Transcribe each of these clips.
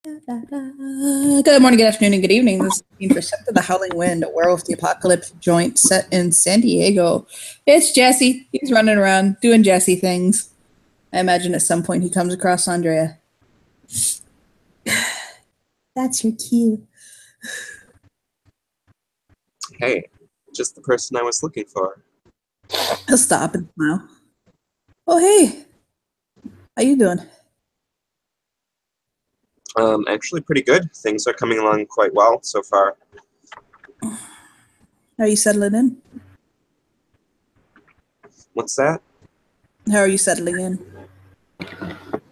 Good morning, good afternoon, and good evening. This is Intercept of the Howling Wind, a werewolf the apocalypse joint set in San Diego. It's Jesse. He's running around doing Jesse things. I imagine at some point he comes across Andrea. That's your cue. Hey, just the person I was looking for. He'll stop and smile. Oh, hey. How you doing? Actually pretty good. Things are coming along quite well so far. How are you settling in? What's that? How are you settling in?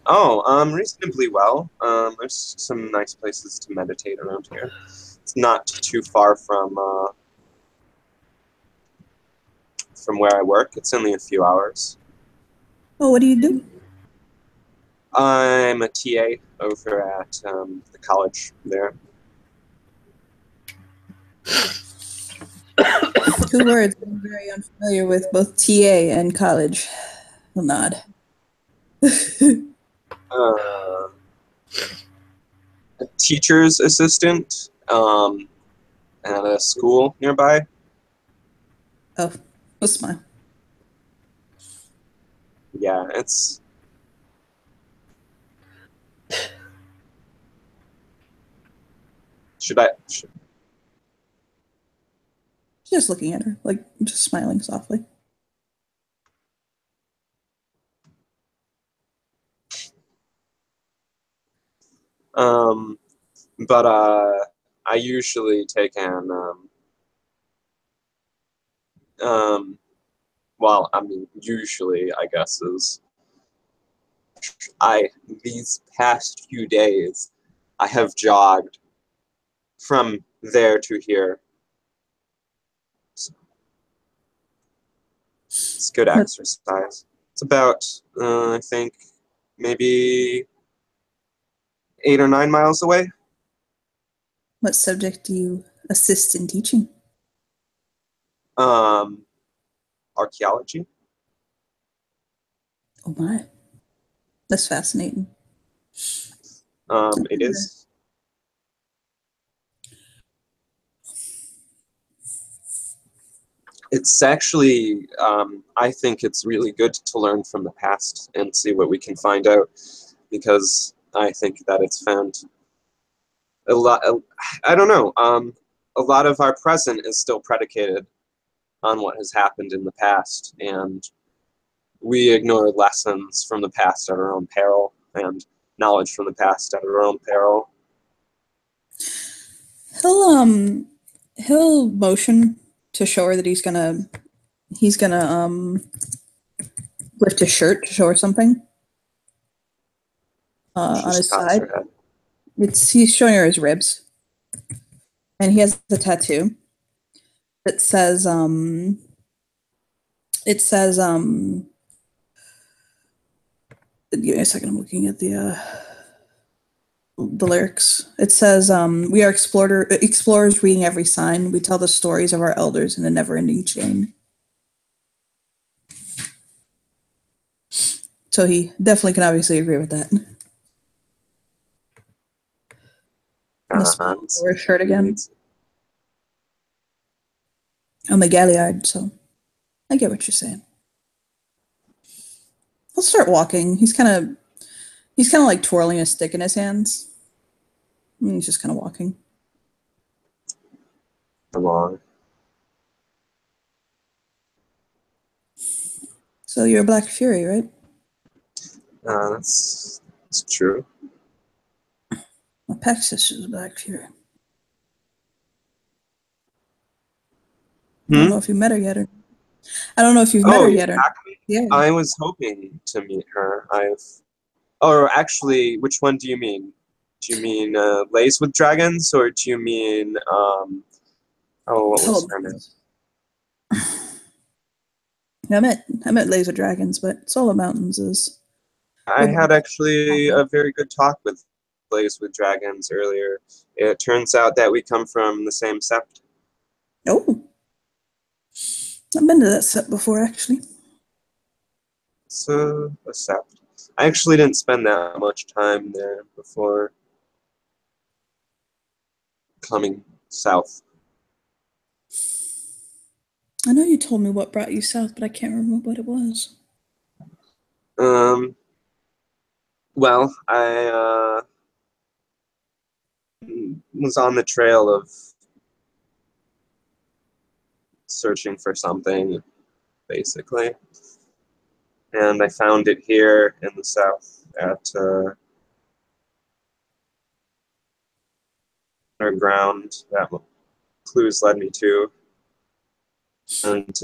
Oh, reasonably well. There's some nice places to meditate around here. It's not too far from where I work. It's only a few hours. Oh, what do you do? I'm a TA over at the college there. 2 words I'm very unfamiliar with, both TA and college. I'll nod. A teacher's assistant at a school nearby. Oh, a smile. Yeah, it's... Just looking at her, like just smiling softly. But I usually take an well, I mean, usually, I guess, is these past few days, I have jogged from there to here. So it's good exercise. It's about, I think, maybe 8 or 9 miles away. What subject do you assist in teaching? Archaeology. Oh my, that's fascinating. It is. It's actually, I think it's really good to learn from the past and see what we can find out, because I think that it's found a lot, I don't know, a lot of our present is still predicated on what has happened in the past, and we ignore lessons from the past at our own peril, and knowledge from the past at our own peril. He'll motion to show her that he's gonna lift his shirt to show her something on his side. He's showing her his ribs, and he has a tattoo that says give me a second, I'm looking at the lyrics. It says, we are explorers reading every sign. We tell the stories of our elders in a never-ending chain. So he definitely can obviously agree with that. Wear his shirt again. I'm a Galliard, so I get what you're saying. He'll start walking. He's kind of like twirling a stick in his hands. And he's just kind of walking along. So you're a Black Fury, right? That's true. My pack sister's a Black Fury. I don't know if you met her yet. I don't know if you've met her yet. Yeah. I was hoping to meet her. Or actually, which one do you mean? Do you mean Lays with Dragons, or do you mean what was her name? I met Lays with Dragons, but Solar Mountains is. I had actually a very good talk with Lays with Dragons earlier. It turns out that we come from the same sept. Oh. I've been to that sept before, actually. It's a sept. I actually didn't spend that much time there before. coming south. I know you told me what brought you south, but I can't remember what it was. Well, I was on the trail of searching for something, basically. And I found it here in the south at underground that clues led me to. And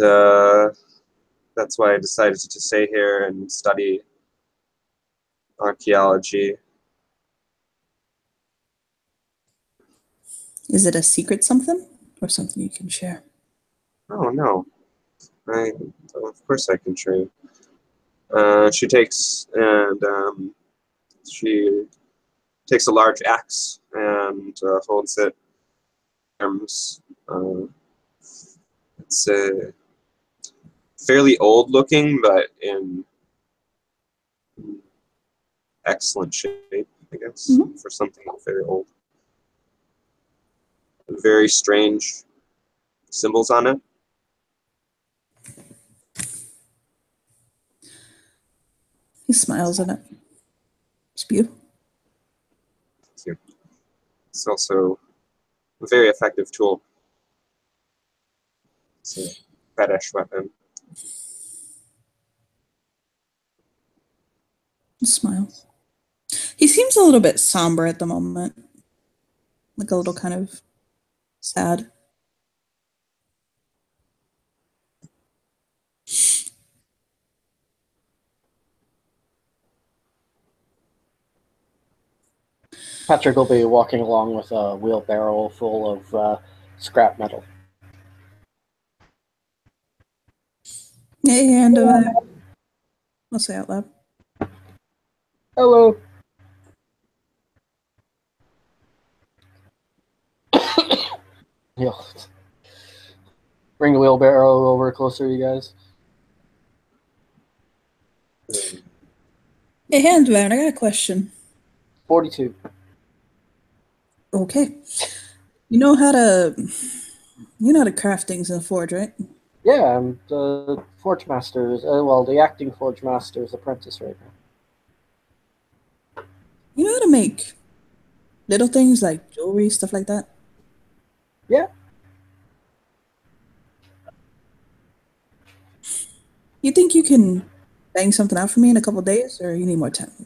that's why I decided to stay here and study archaeology. Is it a secret something or something you can share? Oh, no. Of course I can show you. She takes a large axe and holds it. Arms. It's fairly old looking, but in excellent shape, I guess, for something very old. Very strange symbols on it. He smiles at it. It's beautiful. It's also a very effective tool. It's a fetish weapon. He smiles. He seems a little bit somber at the moment. Like a little kind of sad. Patrick will be walking along with a wheelbarrow full of scrap metal. Hey, and I'll say out loud. Hello. He'll bring the wheelbarrow over closer to you guys. Hey, Handman, I got a question. 42. Okay. You know how to craft things in the forge, right? Yeah, I'm the Forge Master's, the acting Forge Master's apprentice right now. You know how to make little things like jewelry, stuff like that? Yeah. You think you can bang something out for me in a couple days, or you need more time?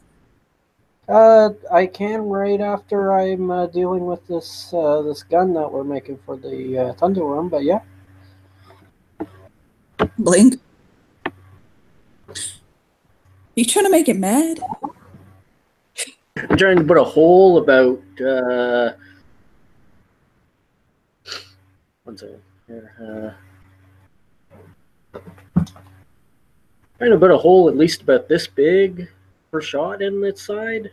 I can right after I'm dealing with this gun that we're making for the Thunder Room, but yeah. Blink. You trying to make it mad? I'm trying to put a hole about 1 second here. Trying to put a hole at least about this big per shot in its side.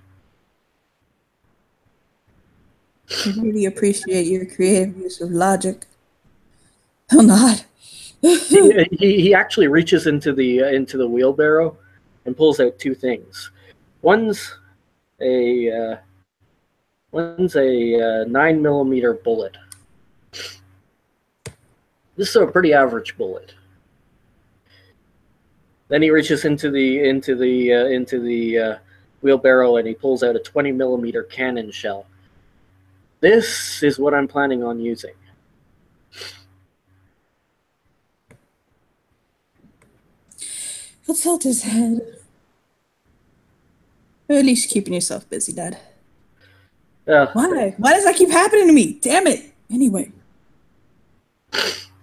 I really appreciate your creative use of logic. I'm not. he actually reaches into the wheelbarrow and pulls out 2 things. One's a 9mm bullet. This is a pretty average bullet. Then he reaches into the wheelbarrow and he pulls out a 20mm cannon shell. This is what I'm planning on using. He'll tilt his head. Or at least keeping yourself busy, Dad. Why? Why does that keep happening to me? Damn it. Anyway.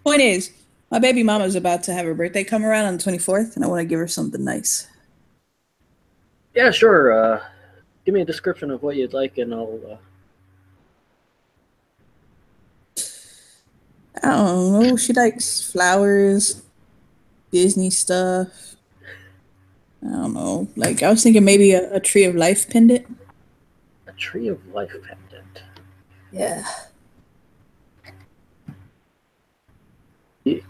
Point is, my baby mama's about to have her birthday come around on the 24th, and I want to give her something nice. Yeah, sure. Give me a description of what you'd like, and I'll... I don't know. She likes flowers, Disney stuff. I don't know. Like, I was thinking maybe a Tree of Life pendant. A Tree of Life pendant. Yeah. He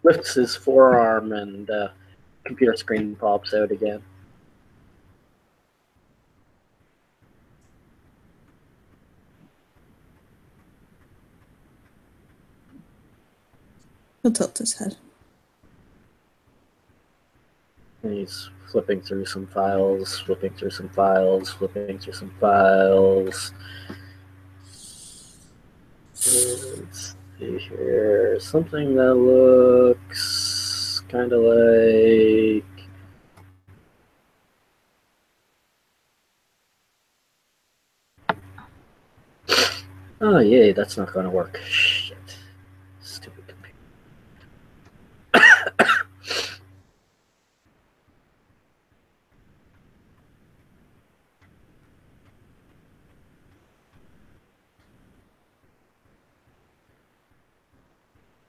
lifts his forearm and computer screen pops out again. He'll tilt his head. And he's flipping through some files, flipping through some files, flipping through some files. Let's see here. Something that looks kind of like... Oh, yay, that's not going to work. Shit. Stupid computer.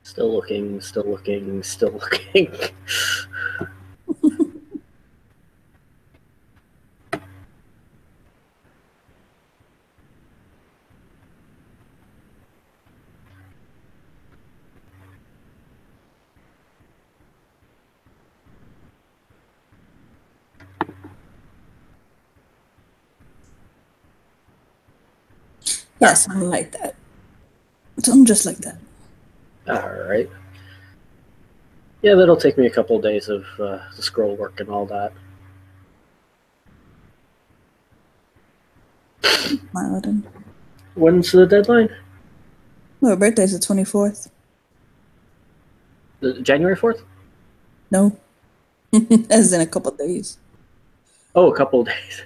Still looking, still looking, still looking. Yeah, something like that. Something just like that. Alright. Yeah, that'll take me a couple of days of the scroll work and all that. Smile at him. When's the deadline? Well, her birthday's the 24th. January 4th? No. As in a couple days. Oh, a couple of days.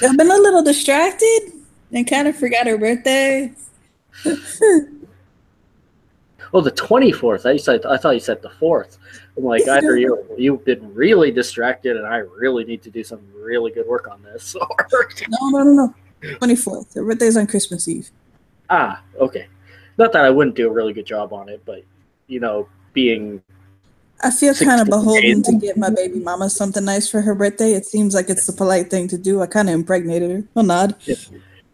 I've been a little distracted and kind of forgot her birthday. Oh, the 24th. I thought you said the 4th. I'm like, either you've been really distracted and I really need to do some really good work on this. Or... No. 24th. Her birthday's on Christmas Eve. Ah, okay. Not that I wouldn't do a really good job on it, but, you know, being... I feel kind of 16 beholden days. to get my baby mama something nice for her birthday. It seems like it's the polite thing to do. I kind of impregnated her. Well, nod. Yeah.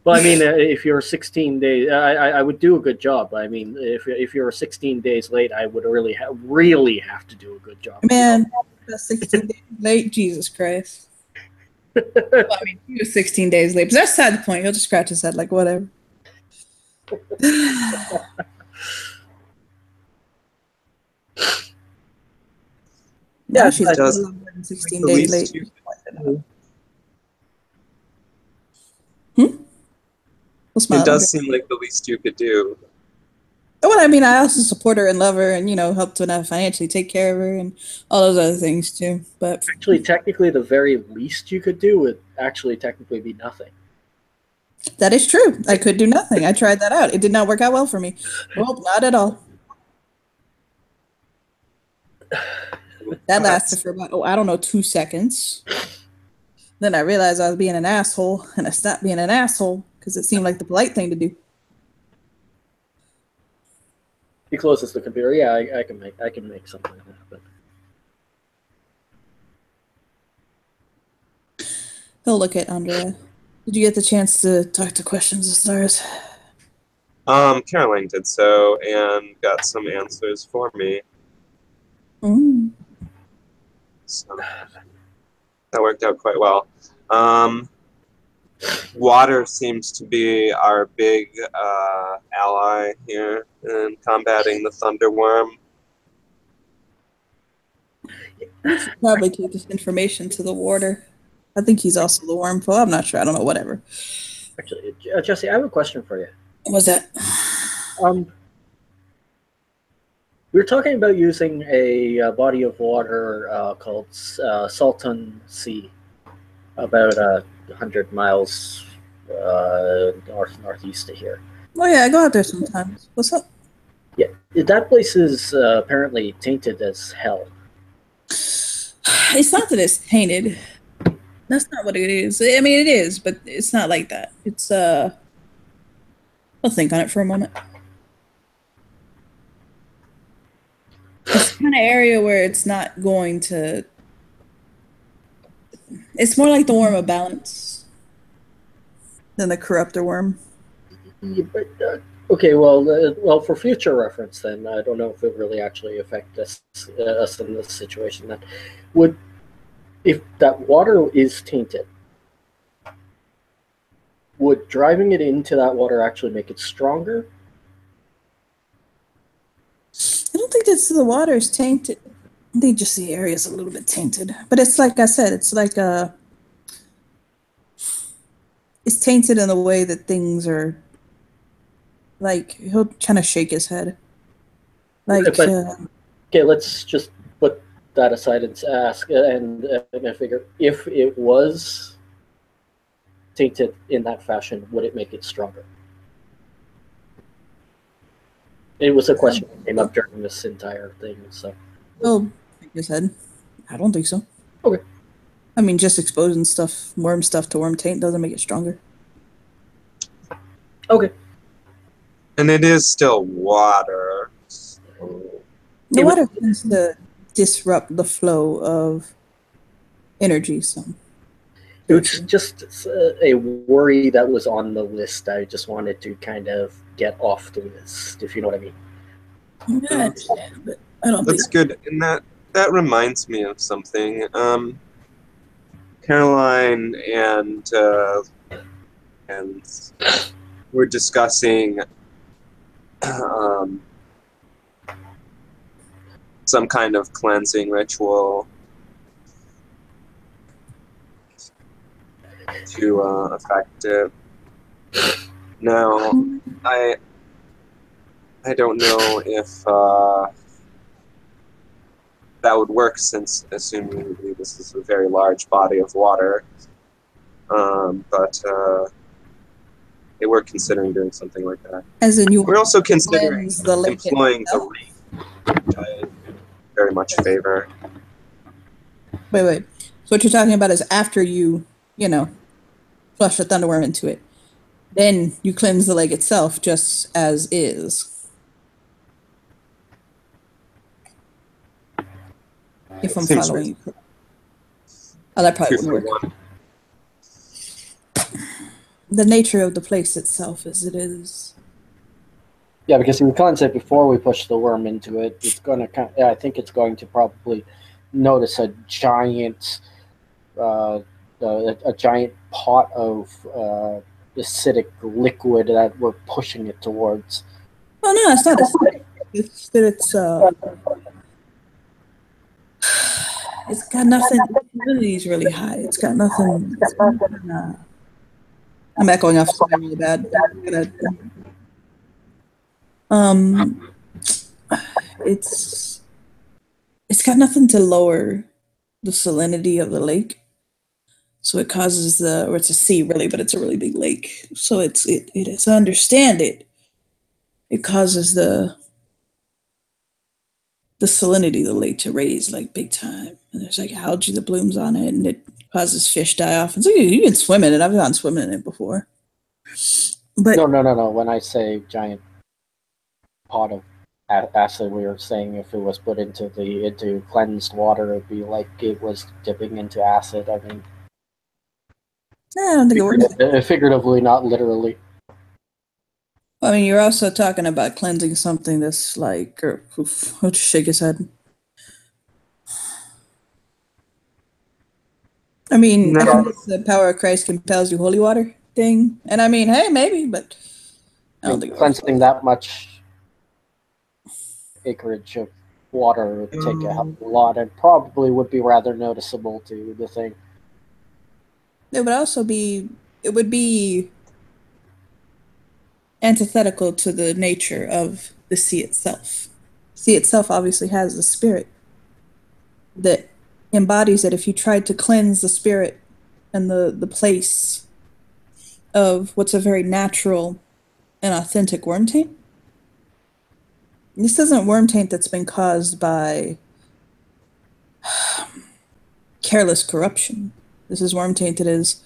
Well, I mean, if you're 16 days, I would do a good job. I mean, if you're 16 days late, I would really have to do a good job. Man, that's 16 days late. Jesus Christ. Well, I mean, he was 16 days late, but that's beside the point. He'll just scratch his head like whatever. Yeah, Now she's it does. 16 days late. We'll smile It at does her. seem like the least you could do. Well, I mean, I also support her and love her and, help to financially take care of her and all those other things too. But Actually, technically, the very least you could do would actually technically be nothing. that is true. I could do nothing. I tried that out. It did not work out well for me. Nope, not at all. That lasted for about, I don't know, 2 seconds. Then I realized I was being an asshole and I stopped being an asshole because it seemed like the polite thing to do. He closes the computer. Yeah, I can make something happen. He'll look at Andrea. Did you get the chance to talk to questions of stars? Caroline did so and got some answers for me. Mm. So that worked out quite well. Water seems to be our big ally here in combating the thunderworm. We should probably take this information to the warder. I think he's also the worm foe. I'm not sure. I don't know. Whatever. Actually, Jesse, I have a question for you. What was that? We were talking about using a body of water called Salton Sea, about 100 miles northeast of here. Oh yeah, I go out there sometimes. What's up? Yeah, that place is apparently tainted as hell. It's not that it's tainted. That's not what it is. I mean, it is, but it's not like that. It's I'll think on it for a moment. It's the kind of area where it's not going to. It's more like the worm of balance than the corruptor worm. Yeah, but, okay, well, for future reference, then I don't know if it really actually affect us in this situation. Then, if that water is tainted, would driving it into that water actually make it stronger? I don't think that it's the water is tainted. I think just the area is a little bit tainted, but it's like I said, it's like it's tainted in the way that things are. Like he'll kind of shake his head. Like, But okay, let's just put that aside and ask and figure if it was tainted in that fashion, would it make it stronger? It was a question that came up during this entire thing. So, he'll shake his head. I don't think so. Okay. I mean, just exposing stuff, worm stuff to worm taint doesn't make it stronger. Okay. And it is still water. The water tends to disrupt the flow of energy. So it was just a worry that was on the list. I just wanted to kind of get off the list, if you know what I mean. Yeah, I understand, but I don't That's good. And that reminds me of something. Caroline and we're discussing some kind of cleansing ritual to affect it. Now, I don't know if that would work, since assuming this is a very large body of water, but we're considering doing something like that. As in, you we're also considering the lake employing the lake, which I very much favor. Wait. So what you're talking about is after you flush the thunderworm into it, then you cleanse the lake itself just as is. If I'm Seems following you. Oh, that probably wouldn't work. The nature of the place itself as it is. Yeah, because we cleanse it before we push the worm into it. It's going to. I think it's going to probably notice a giant pot of acidic liquid that we're pushing it towards. Oh no, it's not acidic. It's that it's got nothing. Humidity is really high. It's got nothing. I'm echoing off something really bad. It's got nothing to lower the salinity of the lake, so it causes or it's a sea really, but it's a really big lake. So it is, I understand it. It causes the salinity of the lake to raise like big time, and there's like algae that blooms on it, and it causes fish die off. And so you can swim in it. I've gone swimming in it before. But no. When I say giant pot of acid, we were saying if it was put into cleansed water, it'd be like it was dipping into acid. I mean, I don't think it works. Figuratively, not literally. I mean, you're also talking about cleansing something that's like, he'll just shake his head. I mean, the power of Christ compels you holy water thing. And I mean, hey, maybe, but I don't think cleansing that much acreage of water would take a hell of a lot, and probably would be rather noticeable to the thing. It would be antithetical to the nature of the sea itself. The sea itself obviously has a spirit that embodies it. If you tried to cleanse the spirit and the place of what's a very natural and authentic worm taint, this isn't worm taint that's been caused by careless corruption. This is worm taint that is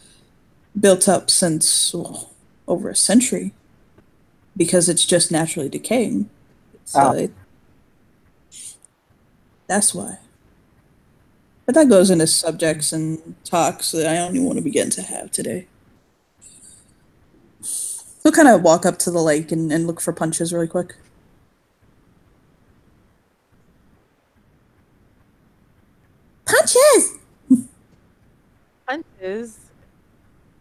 built up since over a century, because it's just naturally decaying. That's why. But that goes into subjects and talks that I don't even want to begin to have today. We'll kind of walk up to the lake and look for punches really quick. Punches! Punches,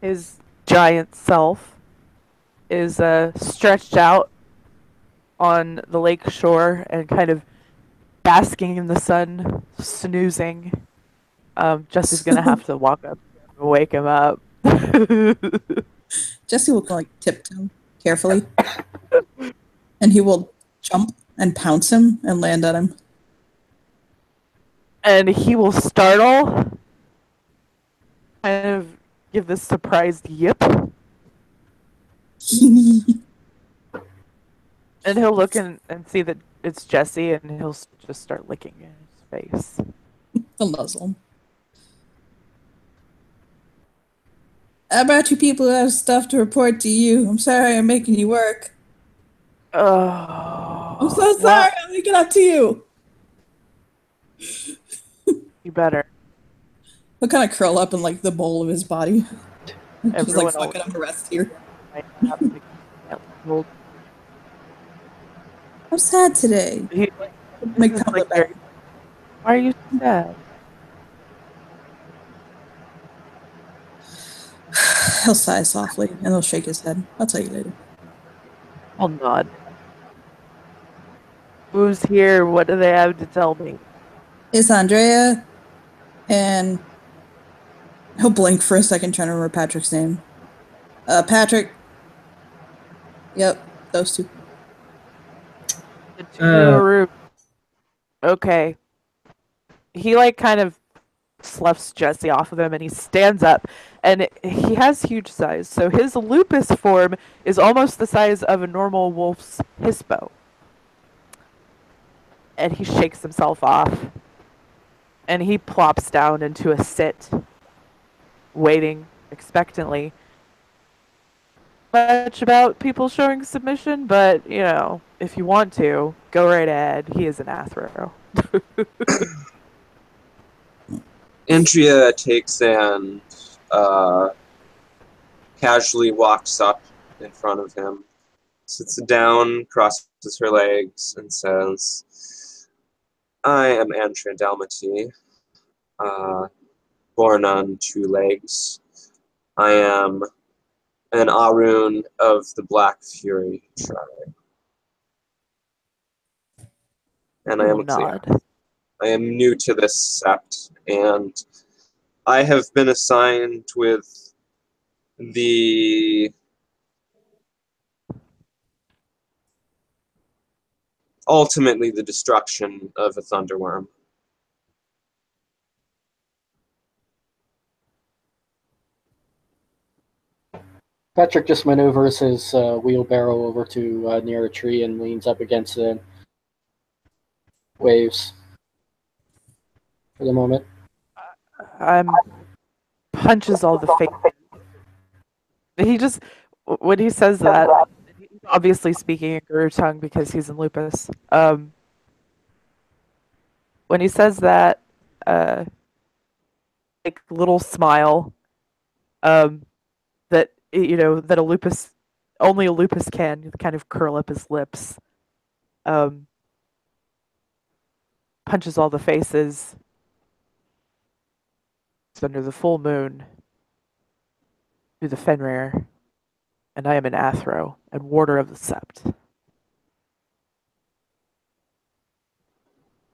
his giant self, is stretched out on the lake shore and kind of basking in the sun, snoozing. Jesse's gonna have to walk up and wake him up. Jesse will like tiptoe carefully, and he will jump and pounce him and land on him. And he will startle, kind of give this surprised yip, and he'll look and see that it's Jesse, and he'll just start licking his face. He'll nuzzle him. I brought you people who have stuff to report to you. I'm sorry I'm making you work. Oh, I'm so sorry I'm making up to you. You better. He'll kind of curl up in like the bowl of his body. Just Everyone like fucking up the rest here. Well, I'm sad today. Make this is Tom like look better. why are you sad? He'll sigh softly and he'll shake his head. I'll tell you later. I'll nod. Who's here? What do they have to tell me? It's Andrea, and he'll blink for a second trying to remember Patrick's name. Patrick. Yep, those two. The two okay. He like kind of sloughs Jesse off of him, and he stands up, and he has huge size. So his lupus form is almost the size of a normal wolf's hispo. And he shakes himself off, and he plops down into a sit, waiting expectantly. Much about people showing submission, but you know, if you want to, go right ahead. He is an Athro. Andrea takes and casually walks up in front of him, sits down, crosses her legs, and says, I am Andrea Dalmaty, born on two legs. I am an Arun of the Black Fury tribe. And I am a nod. Clea. I am new to this sept, and I have been assigned with ultimately the destruction of a thunderworm. Patrick just maneuvers his wheelbarrow over to near a tree and leans up against it. Waves for the moment. Punches all the faces. He just, when he says that, he's obviously speaking in Guru tongue because he's in lupus. When he says that, like little smile, that you know that only a lupus can kind of curl up his lips. Punches all the faces. It's under the full moon. To the Fenrir, and I am an Athro and warder of the Sept.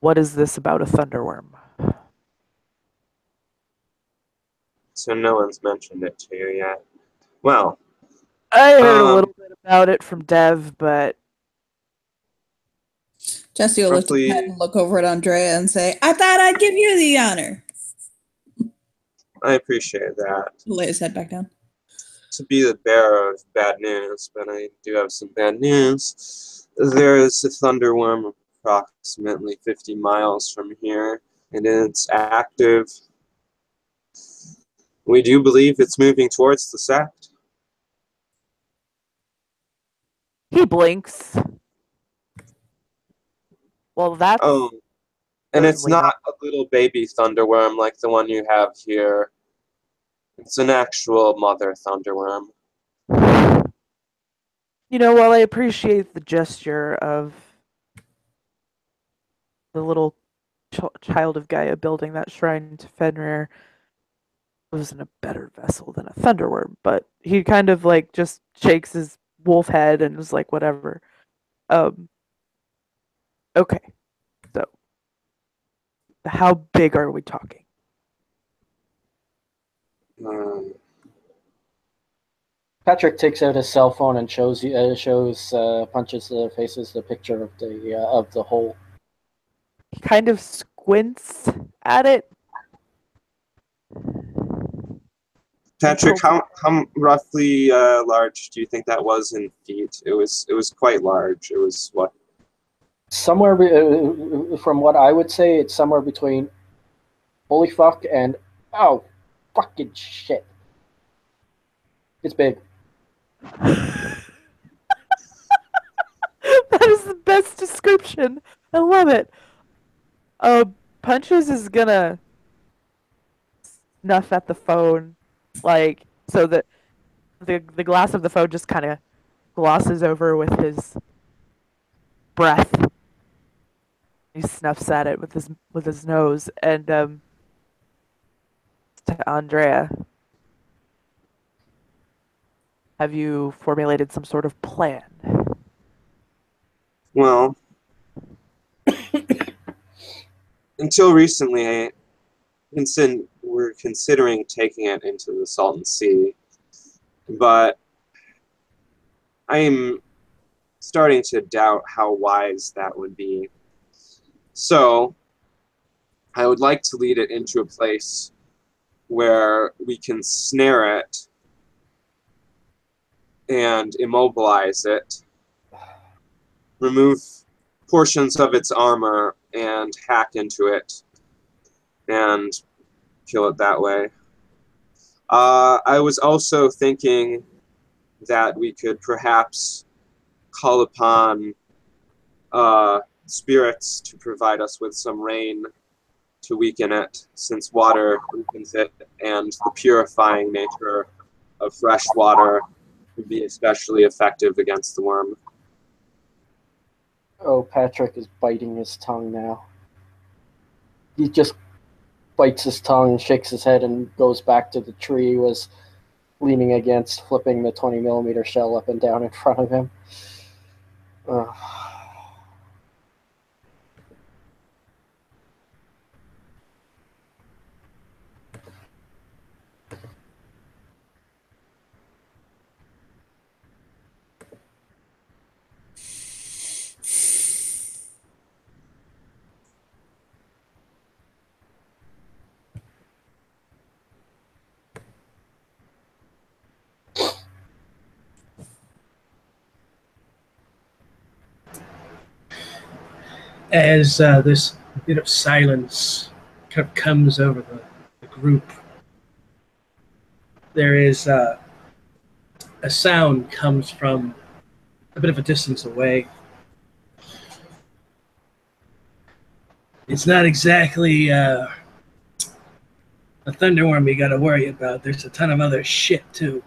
What is this about a thunderworm? So no one's mentioned it to you yet. Well, I heard a little bit about it from Dev, but Jesse will lift his head and look over at Andrea and say, I thought I'd give you the honor. I appreciate that. He'll lay his head back down. To be the bearer of bad news, but I do have some bad news. There is a thunderworm approximately 50 miles from here, and it's active. We do believe it's moving towards the Sept. He blinks. Well, that's... Oh, and it's not a little baby thunderworm like the one you have here. It's an actual mother thunderworm. You know, while I appreciate the gesture of the little child of Gaia building that shrine to Fenrir, was in a better vessel than a thunderworm, but he kind of like just shakes his wolf head and is like, whatever. Okay, so how big are we talking? Patrick takes out his cell phone and shows Punches faces the picture of the hole. He kind of squints at it. Patrick, how roughly large do you think that was in feet? It was quite large. It was what? Somewhere, from what I would say, it's somewhere between holy fuck and oh, fucking shit. It's big. That is the best description. I love it. Punches is gonna snuff at the phone, like, so that the glass of the phone just kind of glosses over with his breath. He snuffs at it with his nose, and to Andrea, have you formulated some sort of plan? Well, until recently, we're considering taking it into the Salton Sea, but I am starting to doubt how wise that would be. So, I would like to lead it into a place where we can snare it and immobilize it, remove portions of its armor and hack into it and kill it that way. I was also thinking that we could perhaps call upon spirits to provide us with some rain to weaken it, since water weakens it, and the purifying nature of fresh water would be especially effective against the worm. Oh, Patrick is biting his tongue now. He just bites his tongue, shakes his head, and goes back to the tree he was leaning against, flipping the 20mm shell up and down in front of him. Ugh. As this bit of silence kind of comes over the group, there is a sound comes from a bit of a distance away. It's not exactly a thunderworm you got to worry about. There's a ton of other shit too.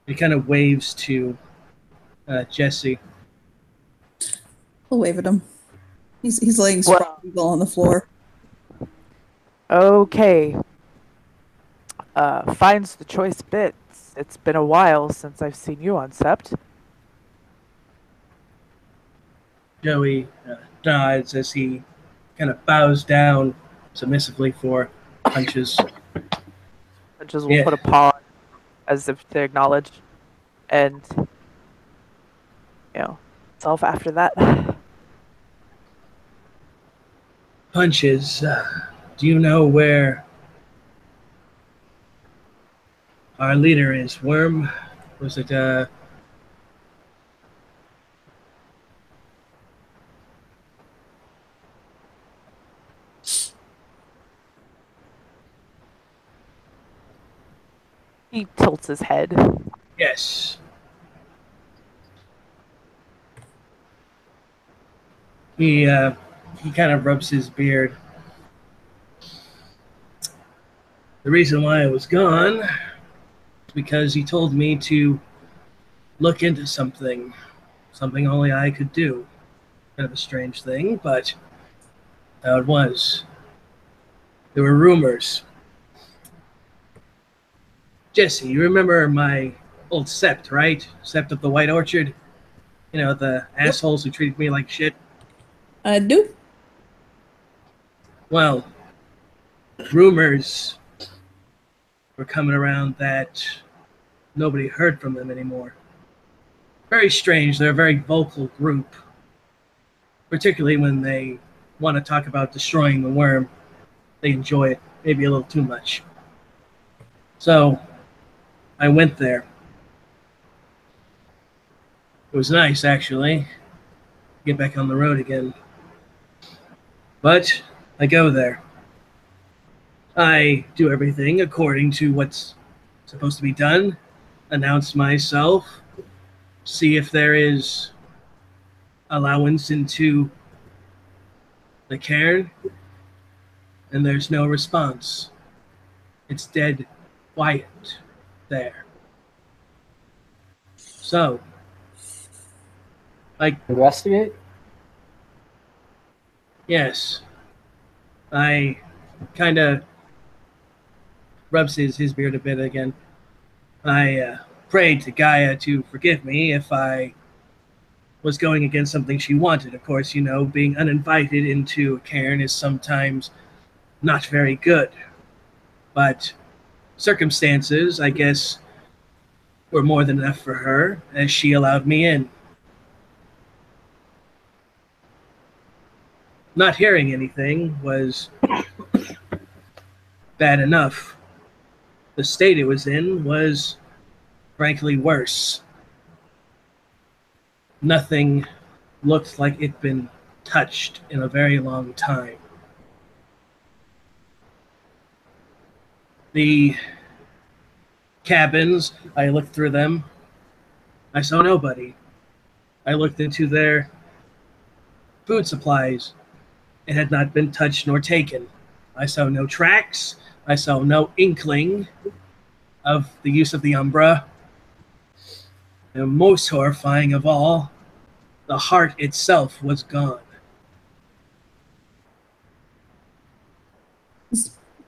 He kind of waves to Jesse. I'll wave at him. He's laying sprawled eagle on the floor. Okay. Finds the choice bits. It's been a while since I've seen you on Sept. Joey nods as he kind of bows down submissively for Punches. Punches will put a paw as if to acknowledge, and self after that. Punches, do you know where our leader is? Worm? Was it He tilts his head. Yes. He kind of rubs his beard. The reason why I was gone is because he told me to look into something only I could do. Kind of a strange thing, but how it was. There were rumors. Jesse, you remember my old Sept, right? Sept of the White Orchard? You know, the assholes who treated me like shit. I do. Well, rumors were coming around that nobody heard from them anymore. Very strange. They're a very vocal group, particularly when they want to talk about destroying the worm. They enjoy it, maybe a little too much. So I went there. It was nice, actually, get back on the road again. But I go there. I do everything according to what's supposed to be done, announce myself, see if there is allowance into the cairn, and there's no response. It's dead quiet there. So, Investigate? yes, I kind of rubs his beard a bit again. I prayed to Gaia to forgive me if I was going against something she wanted. Of course, being uninvited into a cairn is sometimes not very good. But circumstances, I guess, were more than enough for her, as she allowed me in. Not hearing anything was bad enough. The state it was in was, frankly, worse. Nothing looked like it'd been touched in a very long time. The cabins, I looked through them. I saw nobody. I looked into their food supplies. It had not been touched nor taken. I saw no tracks. I saw no inkling of the use of the Umbra. And most horrifying of all, the heart itself was gone.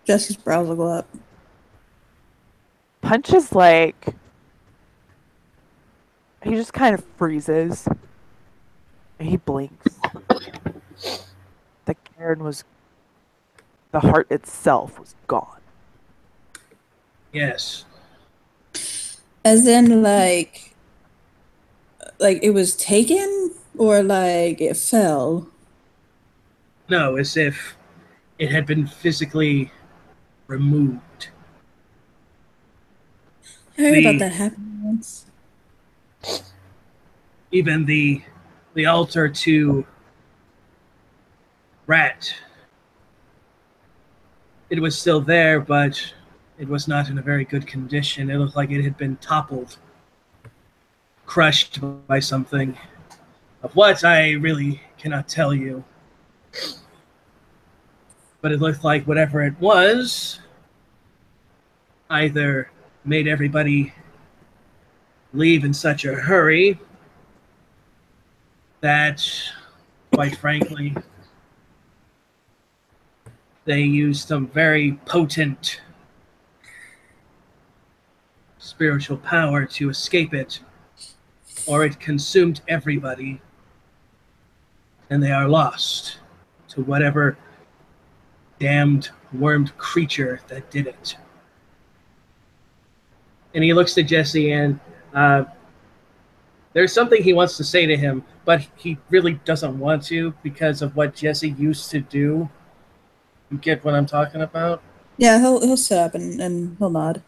Jesse's brows will go up. Punch is like, he just kind of freezes. He blinks. The cairn was, the heart itself was gone. Yes. As in, like it was taken, or like it fell. No, as if it had been physically removed. I heard The- about that happening once. Even the altar to Rat. It was still there, but it was not in a very good condition. It looked like it had been toppled, crushed by something. Of what, I really cannot tell you. But it looked like whatever it was either made everybody leave in such a hurry that, quite frankly, they used some very potent spiritual power to escape it, or it consumed everybody, and they are lost to whatever damned wormed creature that did it. And he looks to Jesse, and there's something he wants to say to him, but he really doesn't want to because of what Jesse used to do. You get what I'm talking about? Yeah, he'll sit up and he'll nod.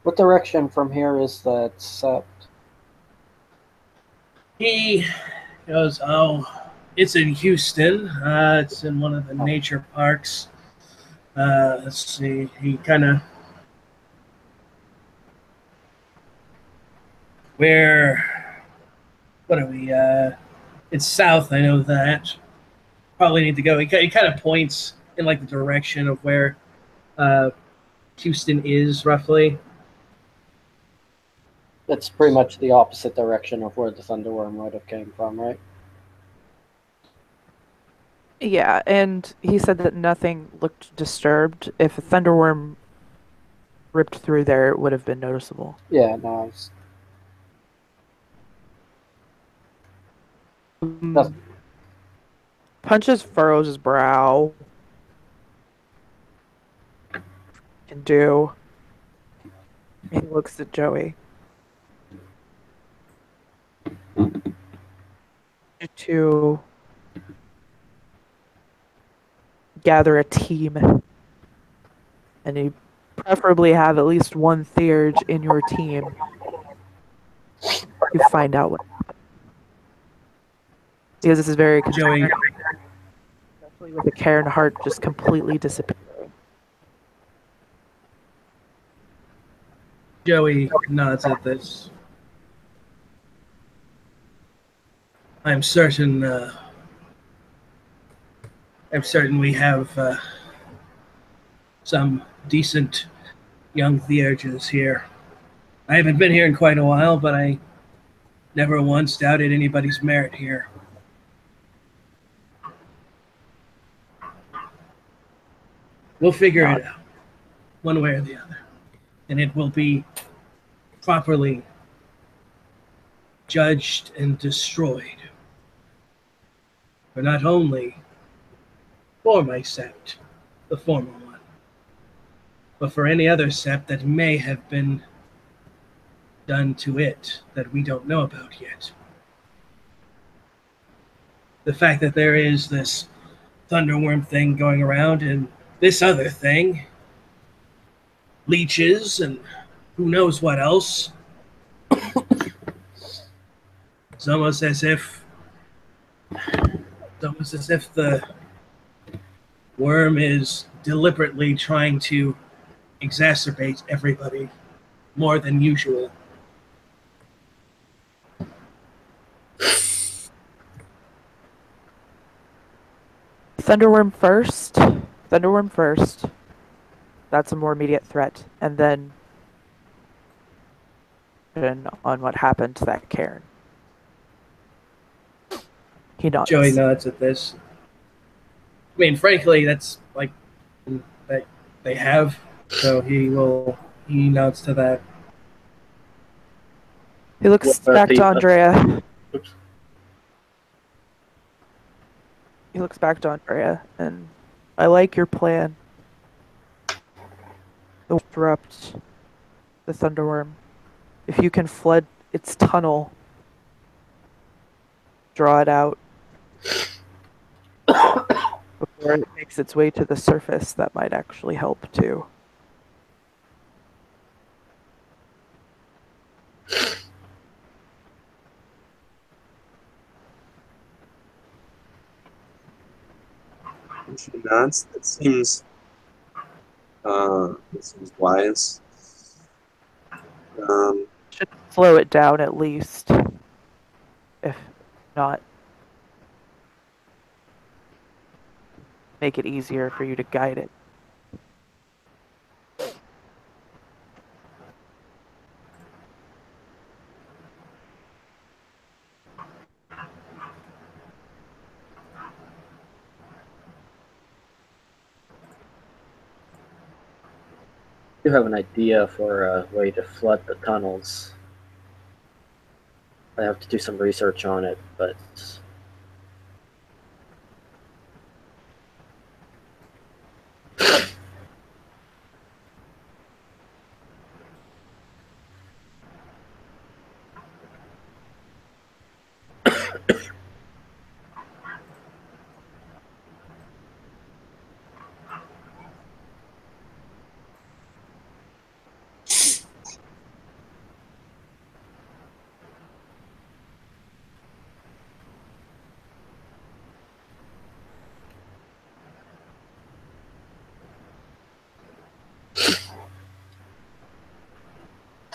What direction from here is that sept? He goes, oh, it's in Houston. It's in one of the nature parks. Let's see. He kind of... What are we? It's south, I know that. Probably need to go. He kind of points in like the direction of where Houston is, roughly. It's pretty much the opposite direction of where the thunderworm would have came from, right? Yeah, and he said that nothing looked disturbed. If a thunderworm ripped through there, it would have been noticeable. Yeah, no, it's Punches furrows his brow. can do. He looks at Joey. To gather a team, and you preferably have at least one theurge in your team. You find out what happened. Because this is very Joey, concerning, especially with the Karen Hart just completely disappearing. Joey nods at this. I'm certain we have some decent young theurges here. I haven't been here in quite a while, but I never once doubted anybody's merit here. We'll figure it out, one way or the other. And it will be properly judged and destroyed. For not only for my sept, the former one, but for any other sept that may have been done to it that we don't know about yet. The fact that there is this thunderworm thing going around and this other thing, leeches and who knows what else. It's almost as if the worm is deliberately trying to exacerbate everybody more than usual. Thunderworm first. That's a more immediate threat. And then on what happened to that Karen. He nods. Joey nods at this. I mean, frankly, that's like that they have. So he nods to that. He looks back to Andrea. Oops. He looks back to Andrea, and I like your plan. Interrupt the Thunderworm. If you can flood its tunnel, draw it out before it makes its way to the surface, that might actually help too. She nods. That seems wise. Should slow it down at least, if not make it easier for you to guide it. I do have an idea for a way to flood the tunnels. I have to do some research on it, but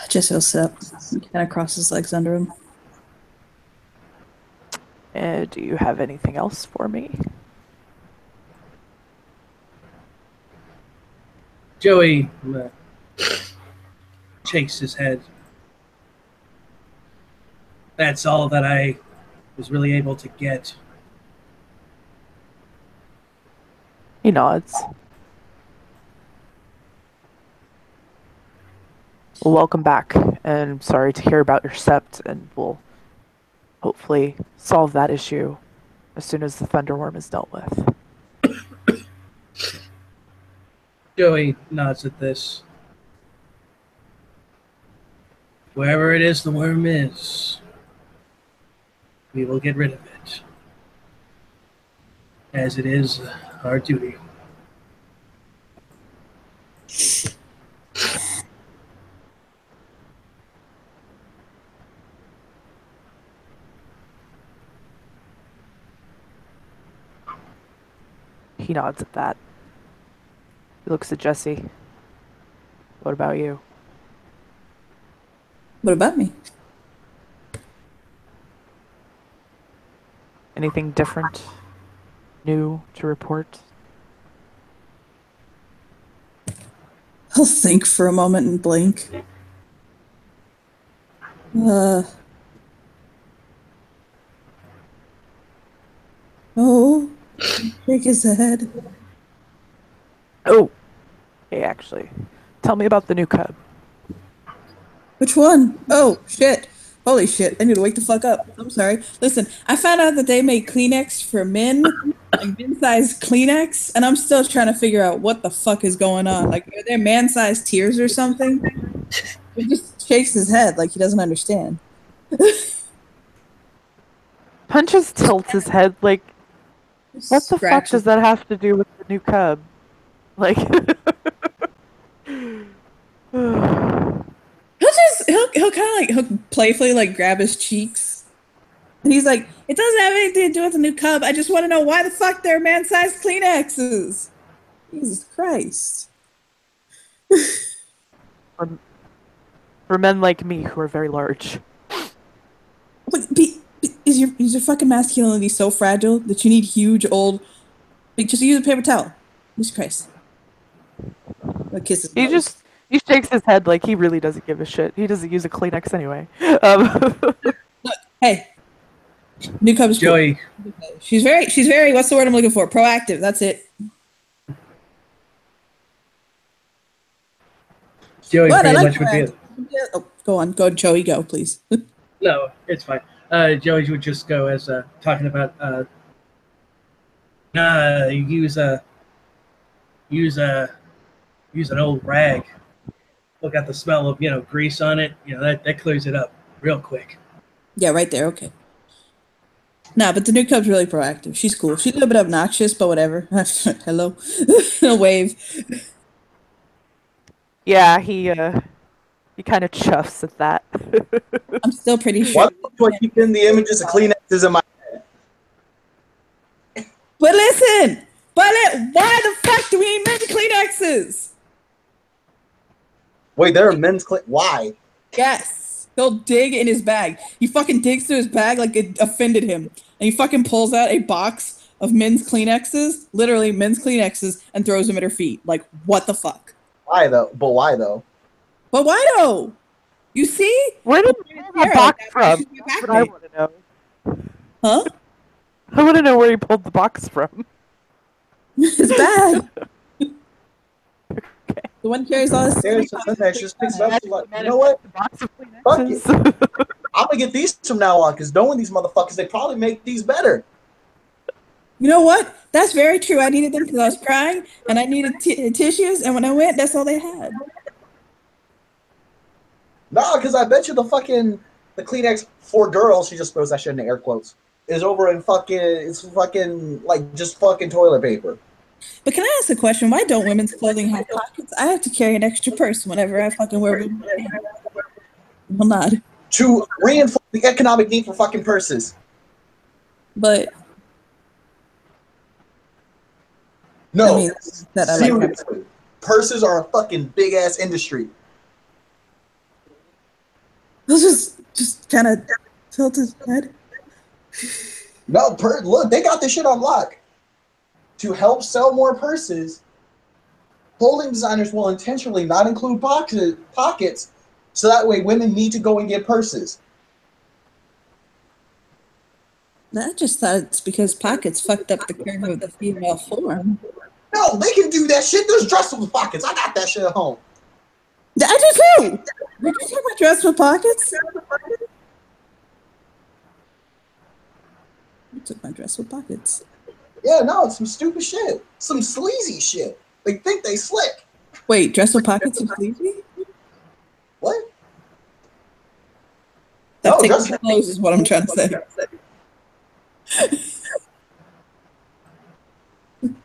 Jesse will sit up. He kind of crosses his legs under him. Do you have anything else for me? Joey shakes his head. That's all that I was really able to get. He nods. Well, welcome back, and I'm sorry to hear about your sept, and we'll hopefully solve that issue as soon as the Thunderworm is dealt with. Joey nods at this. Wherever it is the worm is, we will get rid of it. As it is our duty. He nods at that. He looks at Jesse. What about you? What about me? Anything different? New to report? I'll think for a moment and blink. Oh, shake his head. Oh! Hey, actually. Tell me about the new cub. Which one? Oh, shit. Holy shit. I need to wake the fuck up. I'm sorry. Listen, I found out that they make Kleenex for men, like men-sized Kleenex, and I'm still trying to figure out what the fuck is going on. Like, are there man-sized tears or something? He just shakes his head like he doesn't understand. Punch just tilts his head like, what the fuck Scratches. does that have to do with the new cub? Like, He'll kind of like he'll playfully like grab his cheeks, and he's like, "It doesn't have anything to do with the new cub. I just want to know why the fuck they're man-sized Kleenexes." Jesus Christ! for men like me who are very large. Is your fucking masculinity so fragile that you need huge old? Like, just use a paper towel. Jesus Christ! I'll kiss his nose. He shakes his head like he really doesn't give a shit. He doesn't use a Kleenex anyway. Look, hey, new cub's cool. Joey. She's very. What's the word I'm looking for? Proactive. That's it. Joey What? I pretty like much would be. Oh, go on, Joey, go, please. No, it's fine. Joey would just go as talking about use an old rag. Look at the smell of grease on it. That clears it up real quick. Yeah, right there. Okay. Nah, but the new cub's really proactive. She's cool. She's a little bit obnoxious, but whatever. Hello. He'll wave. Yeah, he kind of chuffs at that. I'm still pretty sure. Why do I keep in the images of Kleenexes in my head? But listen, why the fuck do we need men's Kleenexes? Wait, there are men's Why? Yes. He'll dig in his bag. He fucking digs through his bag like it offended him. And he fucking pulls out a box of men's Kleenexes, literally men's Kleenexes, and throws them at her feet. Like, what the fuck? Why though? But why though? But why though? You see? Where did he pull the box from? That's what I want to know. Huh? I want to know where he pulled the box from. His bag. The one carries all his There's some that just picks it up. Like, you know what? Fuck it. I'm gonna get these from now on because knowing these motherfuckers, they probably make these better. You know what? That's very true. I needed them because I was crying and I needed tissues, and when I went, that's all they had. Nah, because I bet you the Kleenex for girls, she just throws that shit in the air quotes, is over in just fucking toilet paper. But can I ask a question? Why don't women's clothing have pockets? I have to carry an extra purse whenever I fucking wear women's clothing. Well, not. To reinforce the economic need for fucking purses. But No, I mean, that I like. seriously. Purses are a fucking big ass industry. He'll just kind of tilt his head. No, look, they got this shit on lock. To help sell more purses, clothing designers will intentionally not include pockets, so that way women need to go and get purses. I just thought it's because pockets fucked up the curve of the female form. No, they can do that shit. There's dresses with pockets. I got that shit at home. I do too. Did you take my dress with pockets? I took my dress with pockets. Yeah, no, it's some stupid shit. Some sleazy shit. They think they slick. Wait, dress with pockets are sleepy? What? Stop No, taking dress. my clothes is what I'm trying to say.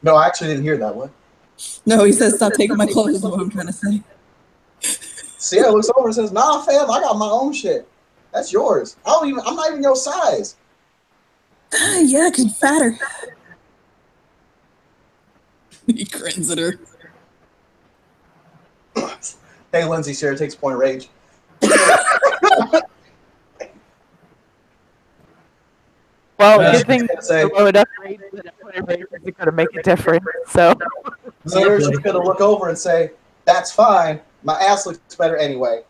No, I actually didn't hear that one. No, he says stop taking my clothes is what I'm trying to say. Sierra looks over and says, "Nah, fam, I got my own shit. That's yours. I'm not even your size." Yeah, because you're fatter. He grins at her. Hey, Lindsay, Sierra takes a point of rage. Well, good thing Say, low enough rate that it's going to make a difference. So Sierra's just gonna look over and say, "That's fine. My ass looks better anyway."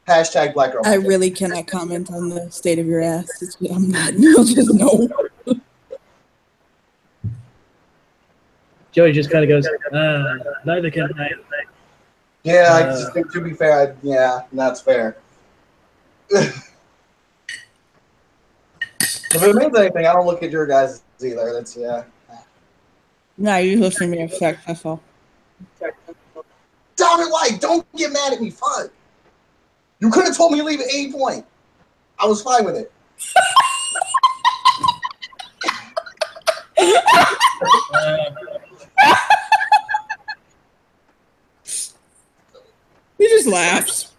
Hashtag black girl. I really cannot comment on the state of your ass. I'm not. No, just no. Joey just kind of goes, neither can I. Yeah, I just think to be fair, yeah, that's fair. If it means anything, I don't look at your guys either. That's No, you listen to me upset, that's all. Damn it, like, don't get mad at me. Fuck. You could have told me to leave at 8 point. I was fine with it. He just laughs.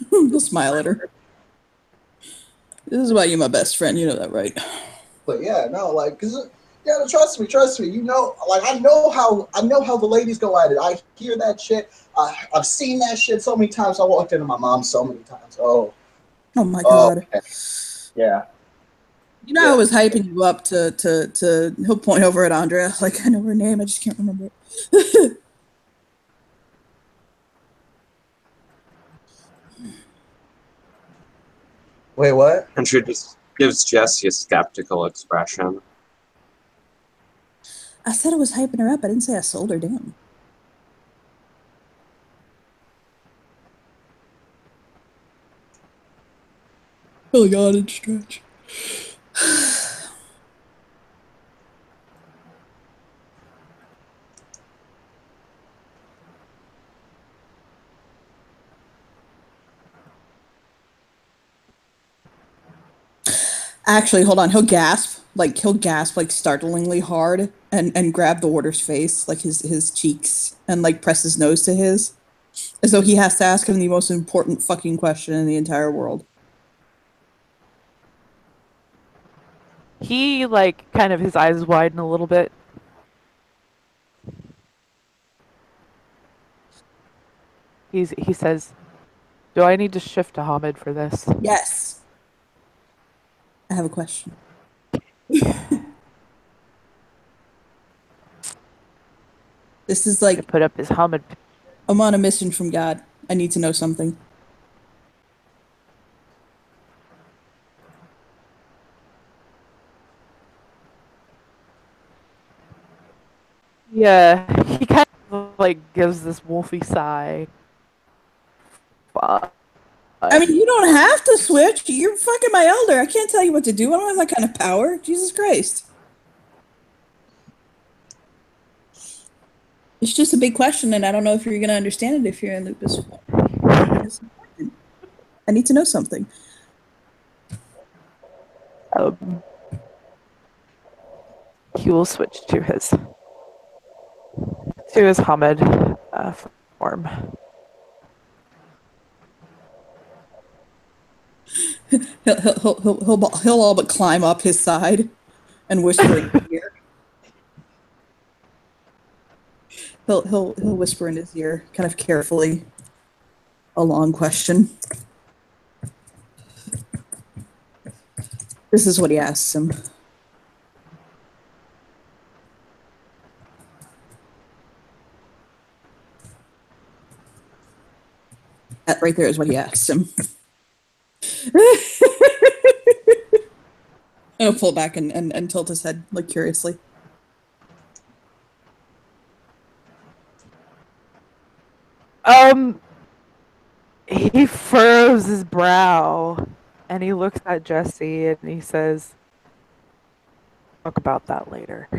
He'll smile at her. This is why you're my best friend. You know that, right? But yeah, no, like, cause yeah, trust me. You know, like I know how the ladies go at it. I hear that shit. I've seen that shit so many times. I walked into my mom so many times. Oh my god. Okay. Yeah. You know, I was hyping you up to. He'll point over at Andrea. Like, I know her name. I just can't remember it. Wait, what? And she just gives Jesse a skeptical expression. I said I was hyping her up. I didn't say I sold her down. Oh god, it's stretch. Actually, hold on. He'll gasp like startlingly hard and grab the warder's face, like his cheeks, and like press his nose to his, as though he has to ask him the most important fucking question in the entire world. he like kind of his eyes widen a little bit. He says, "Do I need to shift to Hamid for this?" Yes. I have a question. This is like, To put up his Hamid. I'm on a mission from God. I need to know something. Yeah, he kind of like gives this wolfy sigh. Fuck. I mean, you don't have to switch. You're fucking my elder. I can't tell you what to do. I don't have that kind of power. Jesus Christ. It's just a big question, and I don't know if you're going to understand it if you're in Lupus. I need to know something. He will switch to his Hamid form. He'll all but climb up his side and whisper in his ear. He'll whisper in his ear, kind of carefully, a long question. This is what he asks him. That right there is what he asks him. He'll pull back and tilt his head, like, curiously. He furrows his brow and he looks at Jesse and he says, talk about that later.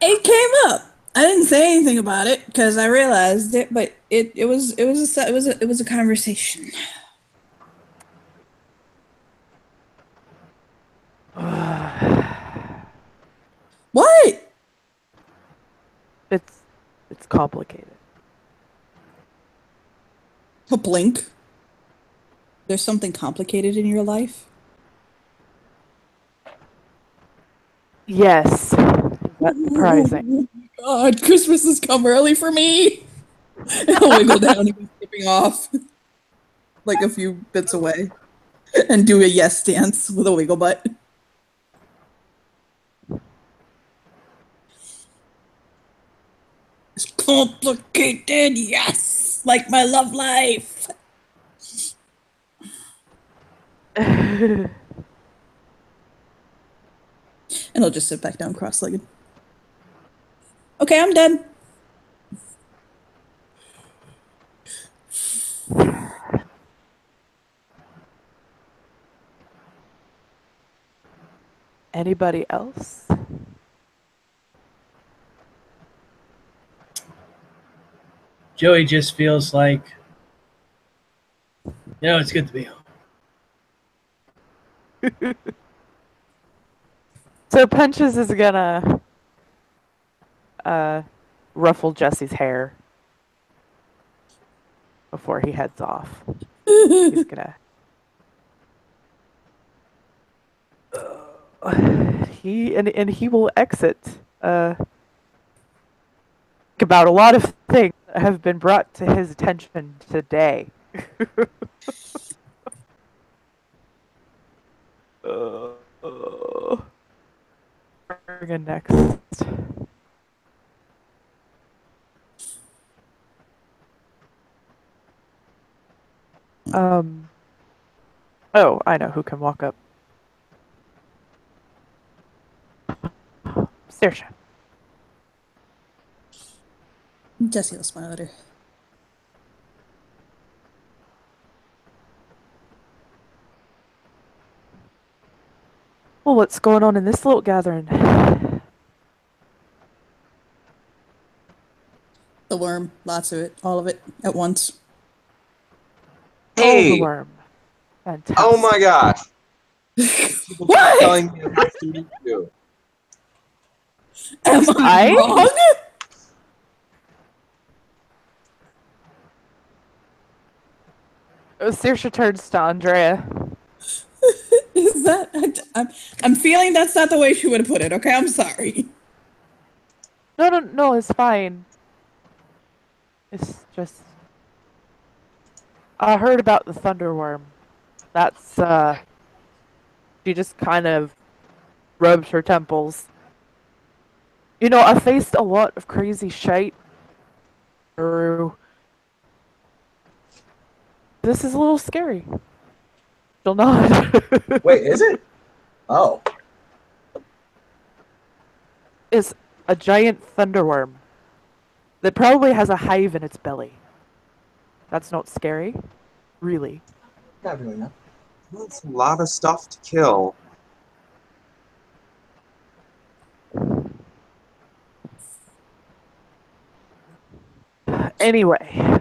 It came up. I didn't say anything about it because I realized it, but it was a conversation. What? It's complicated. A blink. There's something complicated in your life. Yes. That's surprising. Oh my God, Christmas has come early for me. And I'll wiggle down and go skipping off like a few bits away and do a yes dance with a wiggle butt. It's complicated, yes, like my love life. And I'll just sit back down cross-legged. Okay, I'm done. Anybody else? Joey just feels like, it's good to be home. So Punches is gonna ruffle Jesse's hair before he heads off. He's gonna he will exit about a lot of things that have been brought to his attention today. Next. Oh, I know who can walk up. Saoirse. Jesse will smile at her. Well, what's going on in this little gathering? The worm, lots of it, all of it at once. Oh, Hey! the worm. Fantastic. Oh my gosh! People keep What? telling me I have to meet you. Am I wrong? Saoirse turns to Andrea. Is that? I'm feeling that's not the way she would have put it. Okay, I'm sorry. No, it's fine. It's just I heard about the thunderworm. That's she just kind of rubs her temples. I faced a lot of crazy shite through. This is a little scary. Still not. Wait, is it? Oh. It's a giant thunderworm that probably has a hive in its belly. That's not scary. Really. Not really, no. That's a lot of stuff to kill. Anyway.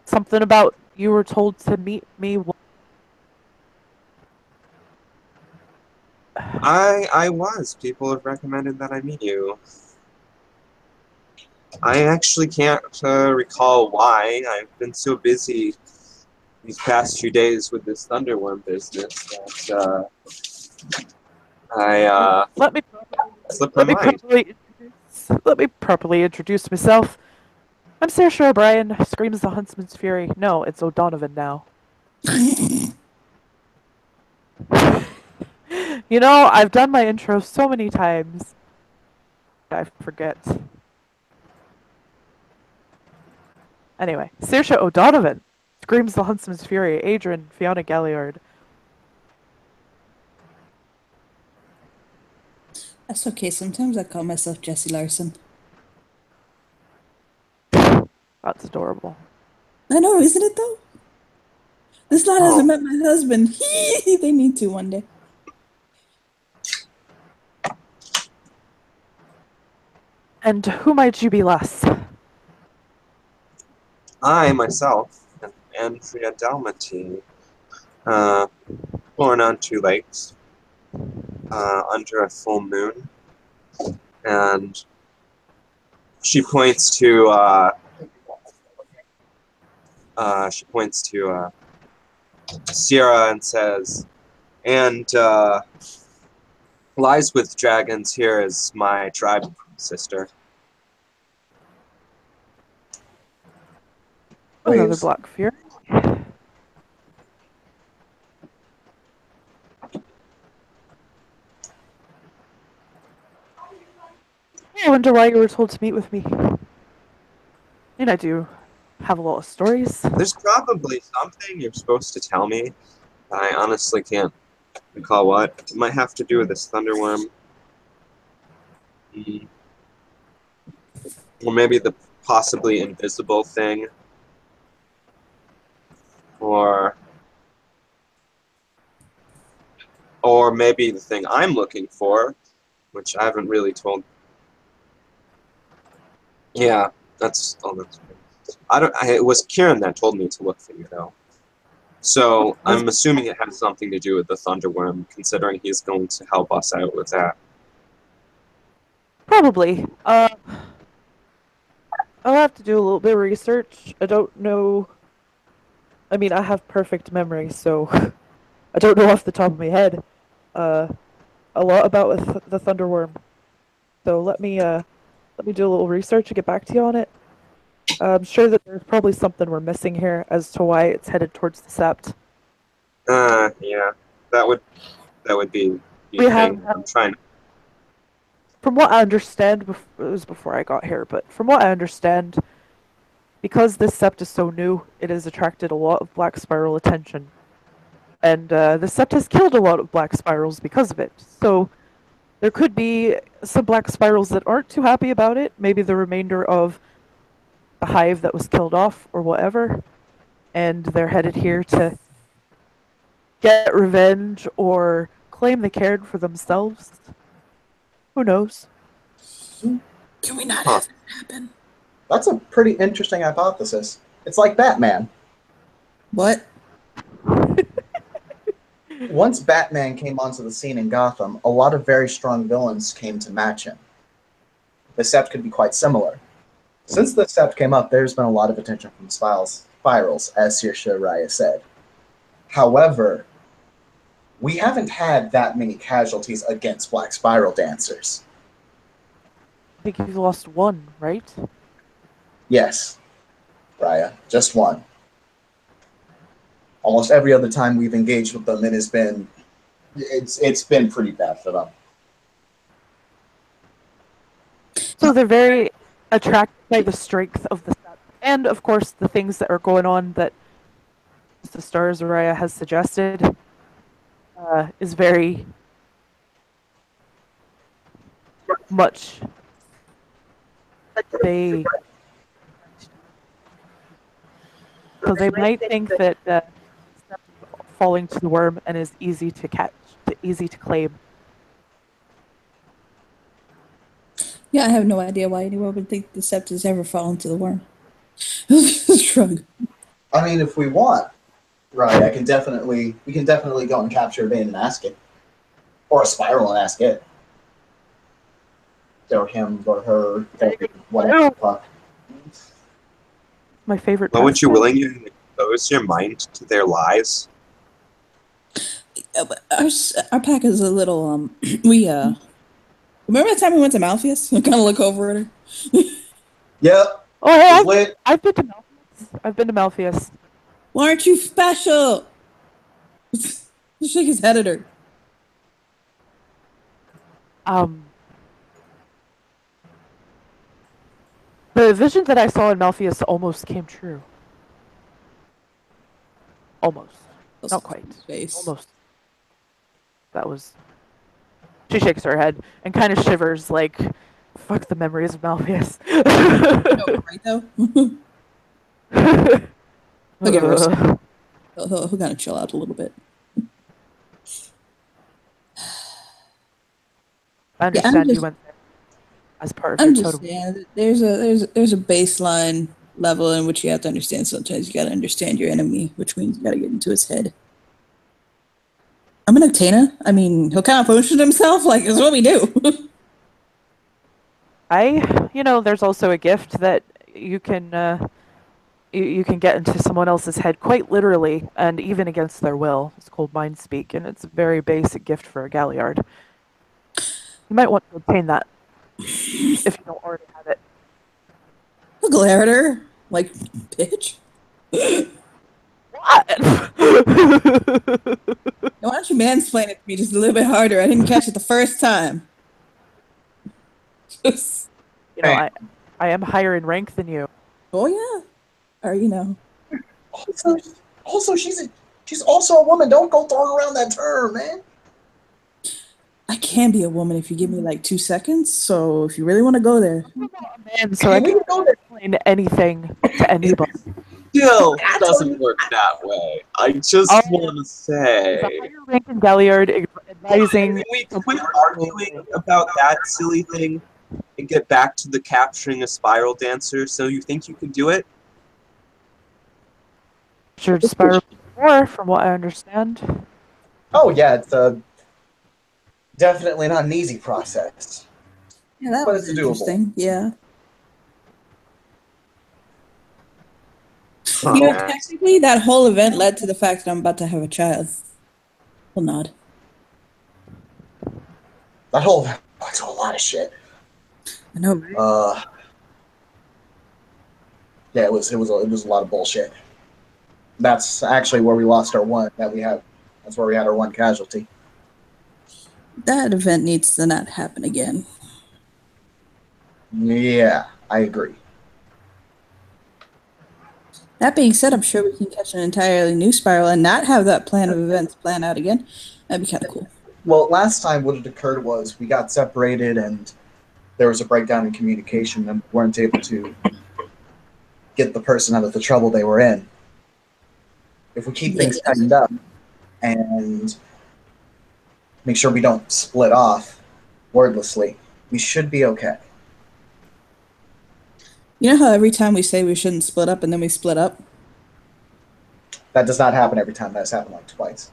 Something about you were told to meet me. I was. People have recommended that I meet you. I actually can't recall why. I've been so busy these past few days with this thunderworm business that I Let me slipped my mind. let me properly introduce myself. I'm Saoirse O'Brien, screams the Huntsman's Fury. No, it's O'Donovan now. I've done my intro so many times. I forget. Anyway, Saoirse O'Donovan screams the Huntsman's Fury. Adrian, Fiona Galliard. That's okay. Sometimes I call myself Jesse Larson. That's adorable. I know, isn't it though? This lad hasn't met my husband. They need to one day. And who might you be less? I myself am Andrea Dalmatine, born on two lakes, under a full moon, and she points to Sierra and says, and lies with dragons here is my tribe sister. Another Waves. Black Fury. I wonder why you were told to meet with me. And I do have a lot of stories. There's probably something you're supposed to tell me. I honestly can't recall what. It might have to do with this thunderworm. Mm. Or maybe the possibly invisible thing. Or maybe the thing I'm looking for, which I haven't really told. Yeah, that's it was Kieran that told me to look for you though. So I'm assuming it has something to do with the thunderworm, considering he's going to help us out with that. Probably. I'll have to do a little bit of research. I don't know. I mean, I have perfect memory, so I don't know off the top of my head a lot about the thunderworm. So let me do a little research and get back to you on it. I'm sure that there's probably something we're missing here as to why it's headed towards the sept. Yeah, that would be the We thing. have- I'm trying. From what I understand, it was before I got here, but from what I understand, because this sept is so new, it has attracted a lot of black spiral attention. And the sept has killed a lot of black spirals because of it. So there could be some black spirals that aren't too happy about it. Maybe the remainder of the hive that was killed off or whatever. And they're headed here to get revenge or claim they cared for themselves. Who knows? Can we not have that happen? That's a pretty interesting hypothesis. It's like Batman. What? Once Batman came onto the scene in Gotham, a lot of very strong villains came to match him. The Sept could be quite similar. Since the Sept came up, there's been a lot of attention from spirals, as Saoirse Raya said. However, we haven't had that many casualties against Black Spiral dancers. I think you've lost one, right? Yes, Raya, just one. Almost every other time we've engaged with them, it's been pretty bad for them. So they're very attracted by the strength of the set. And of course the things that are going on that the Stars Araya has suggested is very much they might think that falling to the worm and is easy to catch, easy to claim. Yeah, I have no idea why anyone would think the sept has ever fallen to the worm. Shrug. I mean, if we want, right, we can definitely go and capture a Bane and ask it. Or a Spiral and ask it. Or him, or her, whatever the fuck. My favorite. Well, would you willingly expose your mind to their lies? Yeah, but our pack is a little we remember the time we went to Malpheus? I kind of look over at her. Yep. Oh, hey, I've been to Malpheus. I've been to Malpheus. Why aren't you special? Shake his head at her. The vision that I saw in Malpheus almost came true. Almost. Not quite. Almost. That was... She shakes her head and kind of shivers like, fuck the memories of Malpheus. No, right though? He'll get rest. He'll kind of chill out a little bit. I understand you went there. as part of I'm your just totem. saying there's a baseline level in which you have to understand. Sometimes you got to understand your enemy, which means you got to get into his head. I'm an Octana. I mean, he'll kind of potion himself. Like, it's what we do. There's also a gift that you can you can get into someone else's head quite literally and even against their will. It's called Mind Speak, and it's a very basic gift for a Galliard. You might want to obtain that if you don't already have it. Glare at her. Like, bitch. What? Why don't you mansplain it to me just a little bit harder? I didn't catch it the first time. Just, I am higher in rank than you. oh yeah. Or, Also, she's also a woman. Don't go throwing around that term, man. I can be a woman if you give me like 2 seconds. So if you really want to go there. Man, so I we can can go there. explain anything to anybody. Still I told doesn't you- work that way. I just Oh. want to The say. higher rank in Galliard advising. Can we quit arguing about that silly thing and get back to the capturing a spiral dancer? So you think you can do it? Sure, Spiral before, from what I understand. Oh yeah, it's definitely not an easy process. Yeah, that But was it's doable. interesting. Yeah. Oh, Technically, that whole event led to the fact that I'm about to have a child. Well, not. That's a lot of shit. I know, right? Yeah, it was a lot of bullshit. That's actually where we lost our one that we have. That's where we had our one casualty. That event needs to not happen again. Yeah, I agree. That being said, I'm sure we can catch an entirely new spiral and not have that plan of events plan out again. That'd be kind of cool. Well, last time what had occurred was we got separated and there was a breakdown in communication and we weren't able to get the person out of the trouble they were in. If we keep things tightened up and make sure we don't split off wordlessly, we should be okay. You know how every time we say we shouldn't split up and then we split up? That does not happen every time. That's happened like twice.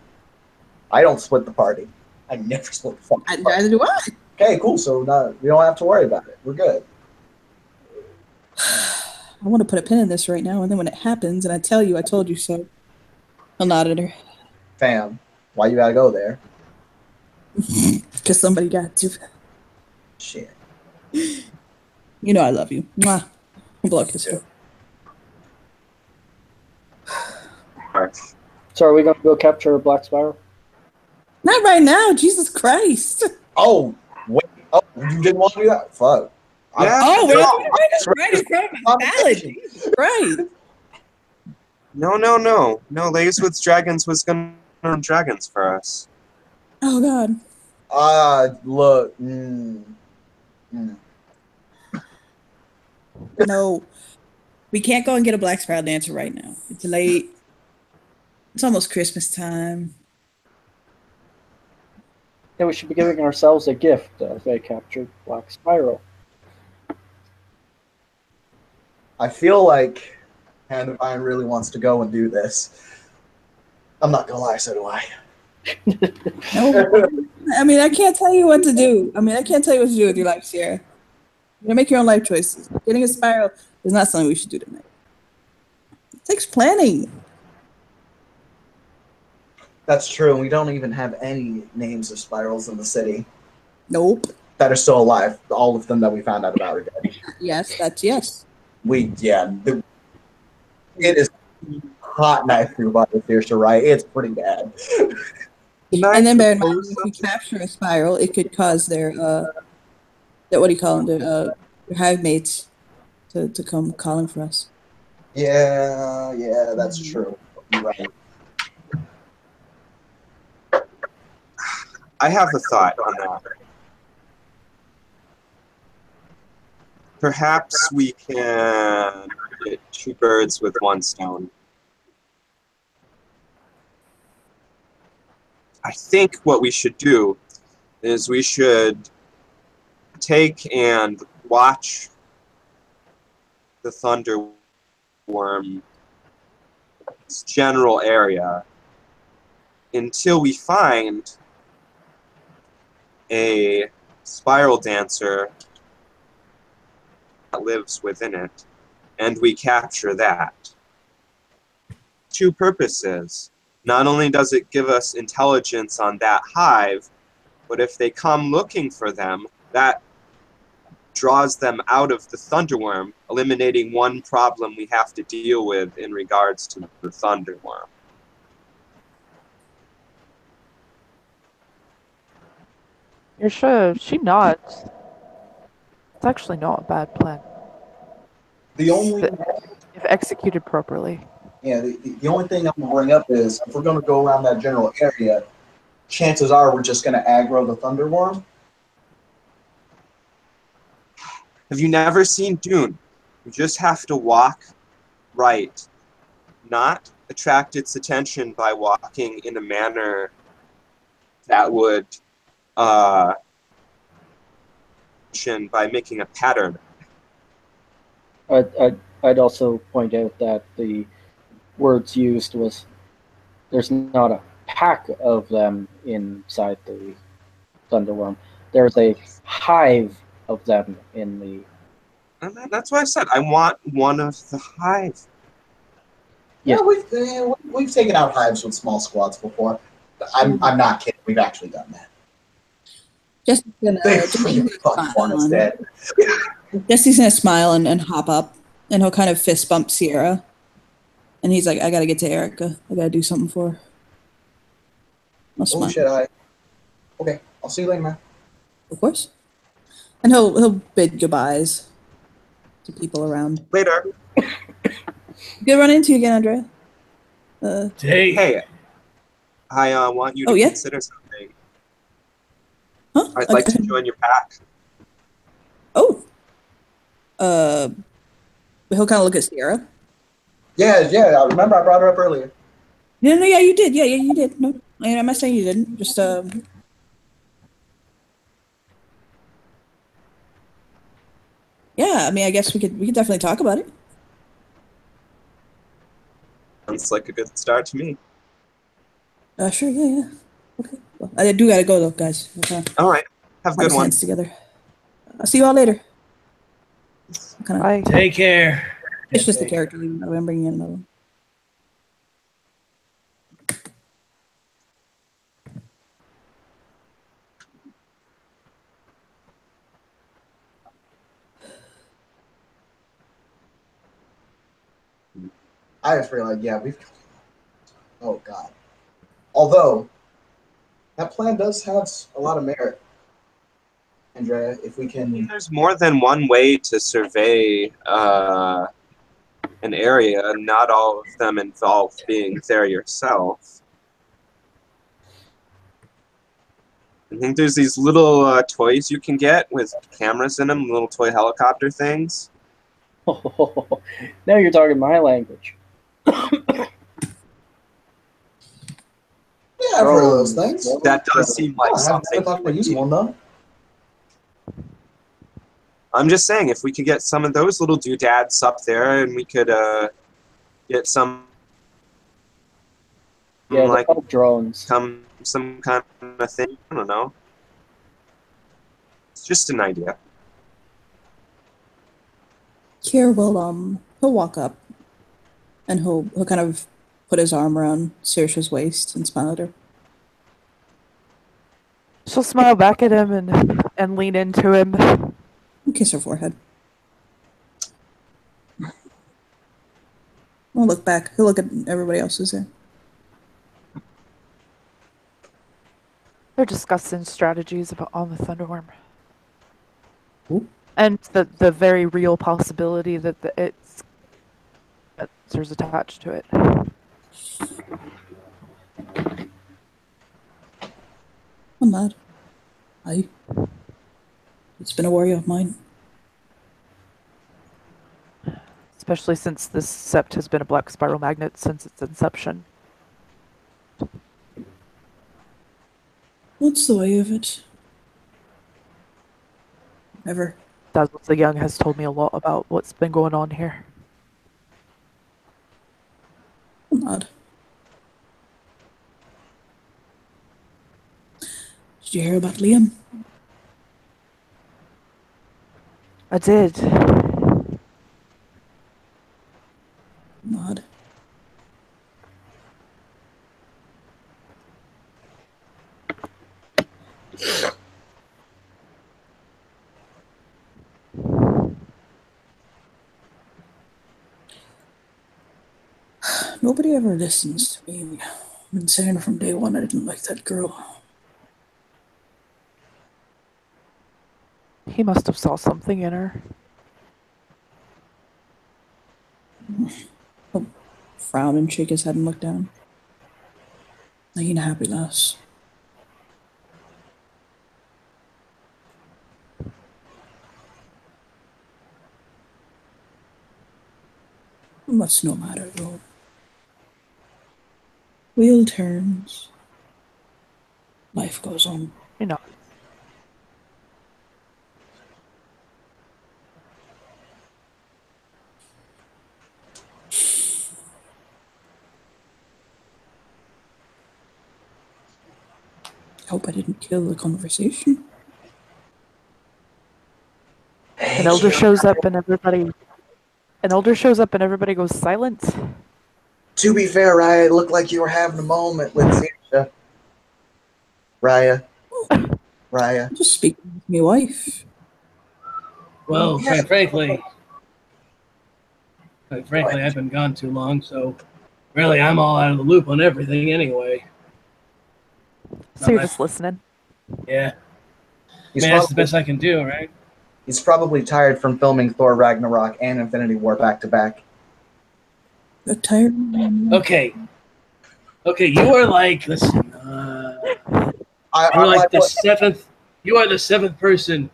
I don't split the party. I never split the fucking party. Neither do I. Okay, cool. So we don't have to worry about it. We're good. I want to put a pin in this right now, and then when it happens and I tell you I told you so, I'll nod at her. Fam, why you gotta go there? Because somebody got to. Shit. You know I love you. Mwah. Block this one. So are we going to go capture a black spiral? Not right now. Jesus Christ. Oh, wait. Oh, you didn't want to do that? Fuck. Yeah. Oh, we're no. right in front of my salad. Jesus Christ. No, Lays with Dragons was gonna run dragons for us. Oh, God. Look. No. We can't go and get a black spiral dancer right now. It's late. It's almost Christmas time. Yeah, we should be giving ourselves a gift as a captured black spiral. I feel like Hand of Iron really wants to go and do this. I'm not gonna lie, so do I. No. I mean, I can't tell you what to do. With your life, Sierra. You're gonna make your own life choices. Getting a spiral is not something we should do tonight. It takes planning. That's true. We don't even have any names of spirals in the city Nope. that are still alive. All of them that we found out about are dead. Yes, that's yes. It is hot knife through by the fiercer, right? It's pretty bad. And then bear in mind, if we capture a spiral, it could cause their what do you call them? Their hive mates to come calling for us. Yeah, that's true. You're right. I have a thought on that. Perhaps we can hit two birds with one stone. I think what we should do is we should take and watch the thunderworm's general area until we find a spiral dancer that lives within it, and we capture that. Two purposes. Not only does it give us intelligence on that hive, but if they come looking for them, that draws them out of the thunderworm, eliminating one problem we have to deal with in regards to the thunderworm. You're sure? She nods. It's actually not a bad plan. The only If executed properly. the only thing I'm gonna bring up is if we're gonna go around that general area, chances are we're just gonna aggro the thunderworm. Have you never seen Dune? You just have to walk right, not attract its attention by walking in a manner that would by making a pattern. I'd also point out that the words used was there's not a pack of them inside the thunderworm. There's a hive of them in the. And that's why I said I want one of the hive. Yes. Yeah, we've taken out hives with small squads before. I'm not kidding. We've actually done that. Jesse's gonna, They fucking want us dead. Jesse's gonna smile and hop up, and he'll kind of fist bump Sierra. And he's like, I gotta get to Erica. I gotta do something for her. I'll smile. Oh shit! Okay, I'll see you later, man. Of course. And he'll bid goodbyes to people around. Later. Good run into you again, Andrea. Hey, I want you to consider something. Huh? I'd like to join your pack. Oh. He'll kind of look at Sierra. Yeah. I remember I brought her up earlier. No, yeah, you did. Yeah, you did. No, I'm not saying you didn't. Just yeah, I mean, I guess we could definitely talk about it. Sounds like a good start to me. Sure, yeah. Okay. Well, I do gotta go though, guys. Okay. All right. Have a good one. Hands together. I'll see you all later. Bye. take care. It's just the character leaving. I'm bringing in another one. I just realized, oh god. Although that plan does have a lot of merit, Andrea. If we can, There's more than one way to survey an area. Not all of them involve being there yourself. I think there's these little toys you can get with cameras in them, little toy helicopter things. Now you're talking my language. yeah, I've heard of those things. That does seem like I haven't something. thought to use one though. I'm just saying, if we could get some of those little doodads up there, and we could get some, Yeah, like they're called drones. some kind of thing. I don't know. It's just an idea. Kier will he'll walk up, and he'll kind of put his arm around Saoirse's waist and smile at her. She'll smile back at him and lean into him. And kiss her forehead. He'll look back. He'll look at everybody else who's there. They're discussing strategies on the Thunderworm. Ooh. And the very real possibility that it's there's attached to it. I'm mad. It's been a worry of mine. Especially since this sept has been a black spiral magnet since its inception. What's the way of it? Ever Dazzles the Young has told me a lot about what's been going on here. Odd. Did you hear about Liam? I did. Odd. Nobody ever listens to me. I've been saying from day one I didn't like that girl. He must have saw something in her. He'll frown and shake his head and look down. I ain't a happy lass. That's no matter though. Wheel turns. Life goes on. You know. I hope I didn't kill the conversation. An elder shows up and everybody goes silent. To be fair, Raya, it looked like you were having a moment with Zisha. Raya. I'm just speaking with my wife. Well, Yeah. quite frankly, I've been gone too long, so really I'm all out of the loop on everything anyway. So you're just listening. Yeah. He's Man, that's the probably, best I can do, right? he's probably tired from filming Thor Ragnarok and Infinity War back to back. A tired. Okay, you are like, listen, you're like the seventh. You are the seventh person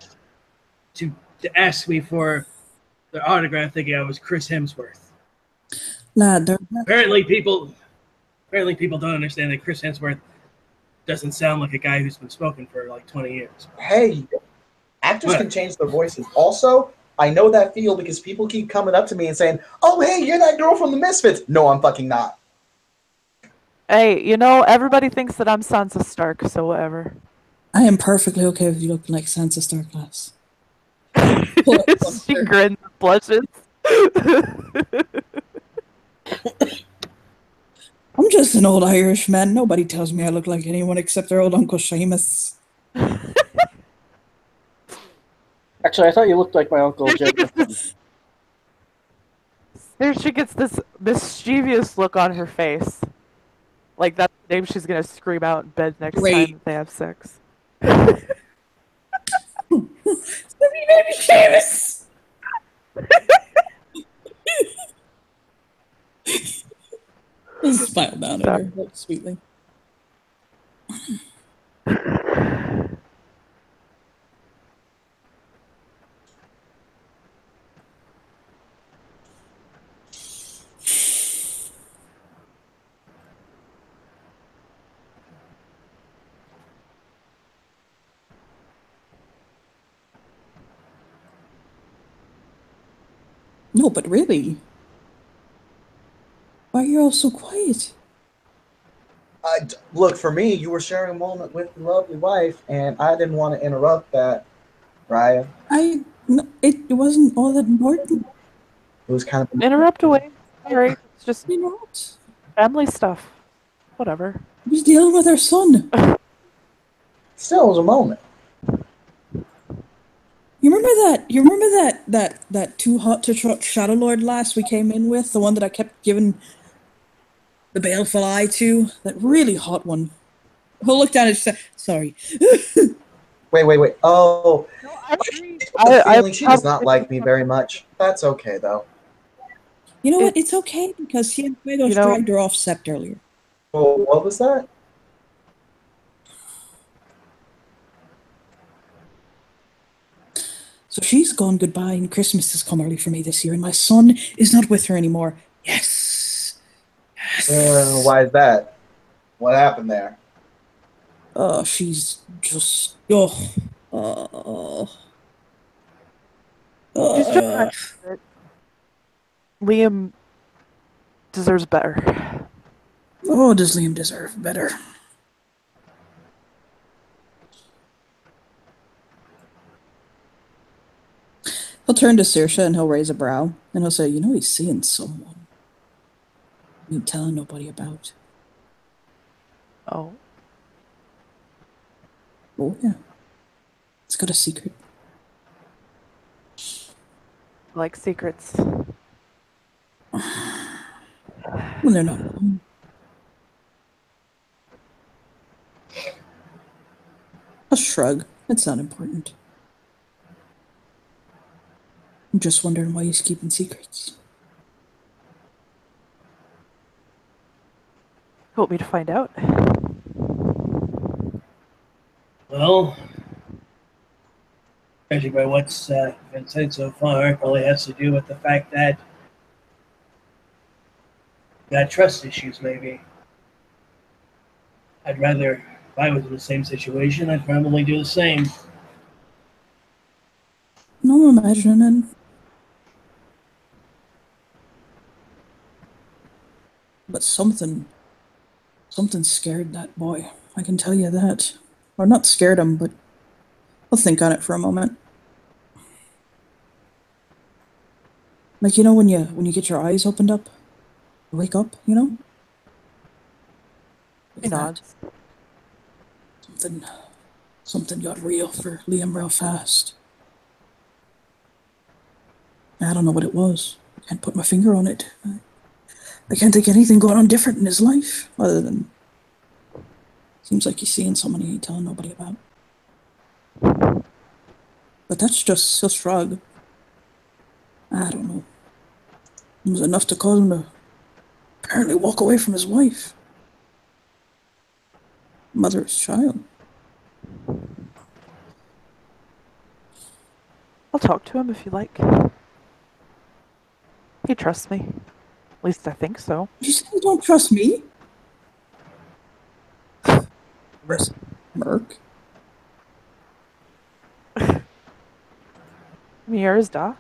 to ask me for the autograph, thinking I was Chris Hemsworth. Lad, they're Apparently, people don't understand that Chris Hemsworth doesn't sound like a guy who's been spoken for like 20 years. Hey, actors What? can change their voices. Also, I know that feel because people keep coming up to me and saying, "Oh, hey, you're that girl from the Misfits." No, I'm fucking not. Hey, you know, everybody thinks that I'm Sansa Stark, so whatever. I am perfectly okay with you looking like Sansa Starklass. She grins and blushes. I'm just an old Irish man. Nobody tells me I look like anyone except their old Uncle Seamus. Actually, I thought you looked like my uncle There she Jim. gets this mischievous look on her face. Like that's the name she's gonna scream out in bed next Great. time they have sex. Baby Seamus! I'll smile down at her sweetly. No, but really, why are you all so quiet? Look, for me, you were sharing a moment with your lovely wife, and I didn't want to interrupt that, Raya. It wasn't all that important. It was kind of Interrupt away. Alright, it's just You know what? family stuff. Whatever. I was dealing with our son. still it was a moment. You remember that? You remember that too hot to trot Shadow Lord lass we came in with, the one that I kept giving the baleful eye to, that really hot one. He'll look down and say, "Sorry." Wait. Oh, No, I agree. the feeling she does not like me very much. That's okay though. You know what? It's okay because she and Kratos dragged her off Sept earlier. Well, what was that? So she's gone goodbye, and Christmas has come early for me this year, and my son is not with her anymore. Yes. Why is that? What happened there? She's just He's trying. Liam deserves better. Oh, does Liam deserve better? He'll turn to Saoirse and he'll raise a brow and he'll say, "You know, he's seeing someone he ain't telling nobody about." Oh. Oh yeah, it's got a secret. I like secrets. When they're not alone. I'll shrug. It's not important. I'm just wondering why he's keeping secrets. You want me to find out? Well, judging by what's been said so far, it probably has to do with the fact that you got trust issues, maybe. I'd rather, if I was in the same situation, I'd probably do the same. No, I'm imagining. But something scared that boy. I can tell you that. Or not scared him, but I'll think on it for a moment. Like, you know, when you get your eyes opened up, you wake up, you know? He Like that. nods. Something got real for Liam real fast. I don't know what it was. I can't put my finger on it. I can't think anything going on different in his life, other than seems like he's seeing someone he ain't telling nobody about. But that's just he'll shrug. I don't know. It was enough to cause him to apparently walk away from his wife. Mother of his child. I'll talk to him if you like. He trusts me. At least I think so. You say you don't trust me? Merc. Yours, da.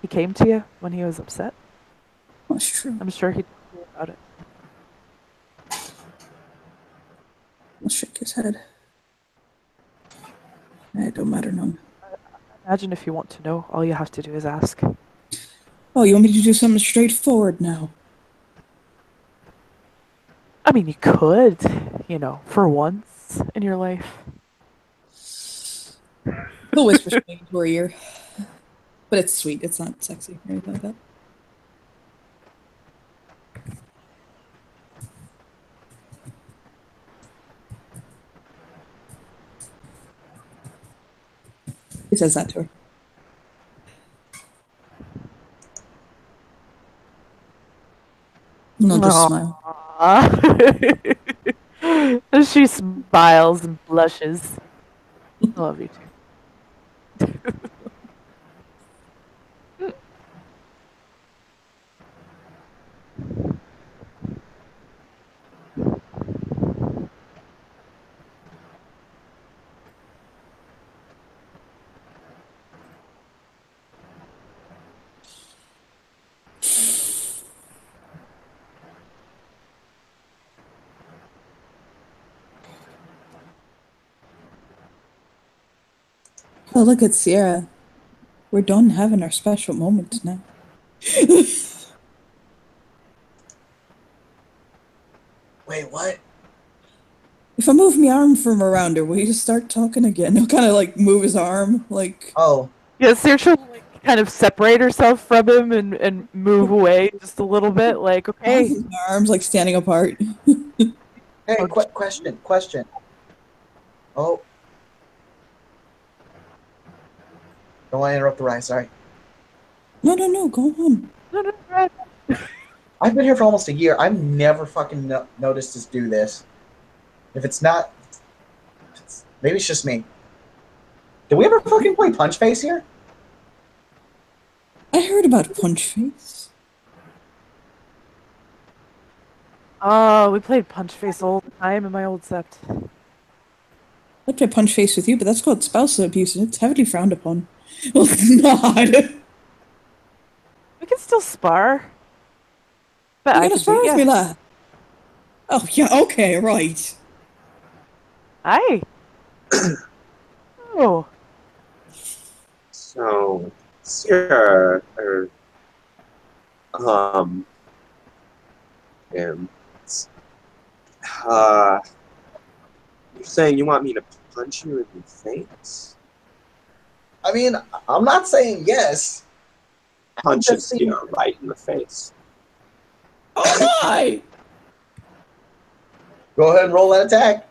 He came to you when he was upset. That's true. I'm sure he'd tell you about it. I'll shake his head. It don't matter none. Imagine if you want to know, all you have to do is ask. Oh, you want me to do something straightforward now? I mean, you could, you know, for once in your life. He'll whisper something into her ear. But it's sweet. It's not sexy or anything like that. He says that to her. And I'll just smile. She smiles and blushes. I love you too. Oh, look at Sierra. We're done having our special moment now. Wait, what? If I move my arm from around her, will you just start talking again? He'll kind of like move his arm, like. Oh, Yeah, Saoirse will like kind of separate herself from him and move away just a little bit, like, okay. His arms like standing apart. hey, Oh, question. Oh. Don't want to interrupt the ride, sorry. No, go on. No, right. I've been here for almost a year. I've never fucking noticed this do this. If it's not, maybe it's just me. Did we ever fucking play Punch Face here? I heard about Punch Face. Oh, we played Punch Face all the time in my old sept. I'd play Punch Face with you, but that's called spousal abuse, and it's heavily frowned upon. Well, it's not. still spar. But You're I gonna could spar do, with me, yeah. lad. Oh yeah, okay, right. Aye. Oh. So, Sierra, um, and, uh, you're saying you want me to punch you in the face? I mean, I'm not saying yes. Punches you right in the face. Oh my! Go ahead and roll that attack.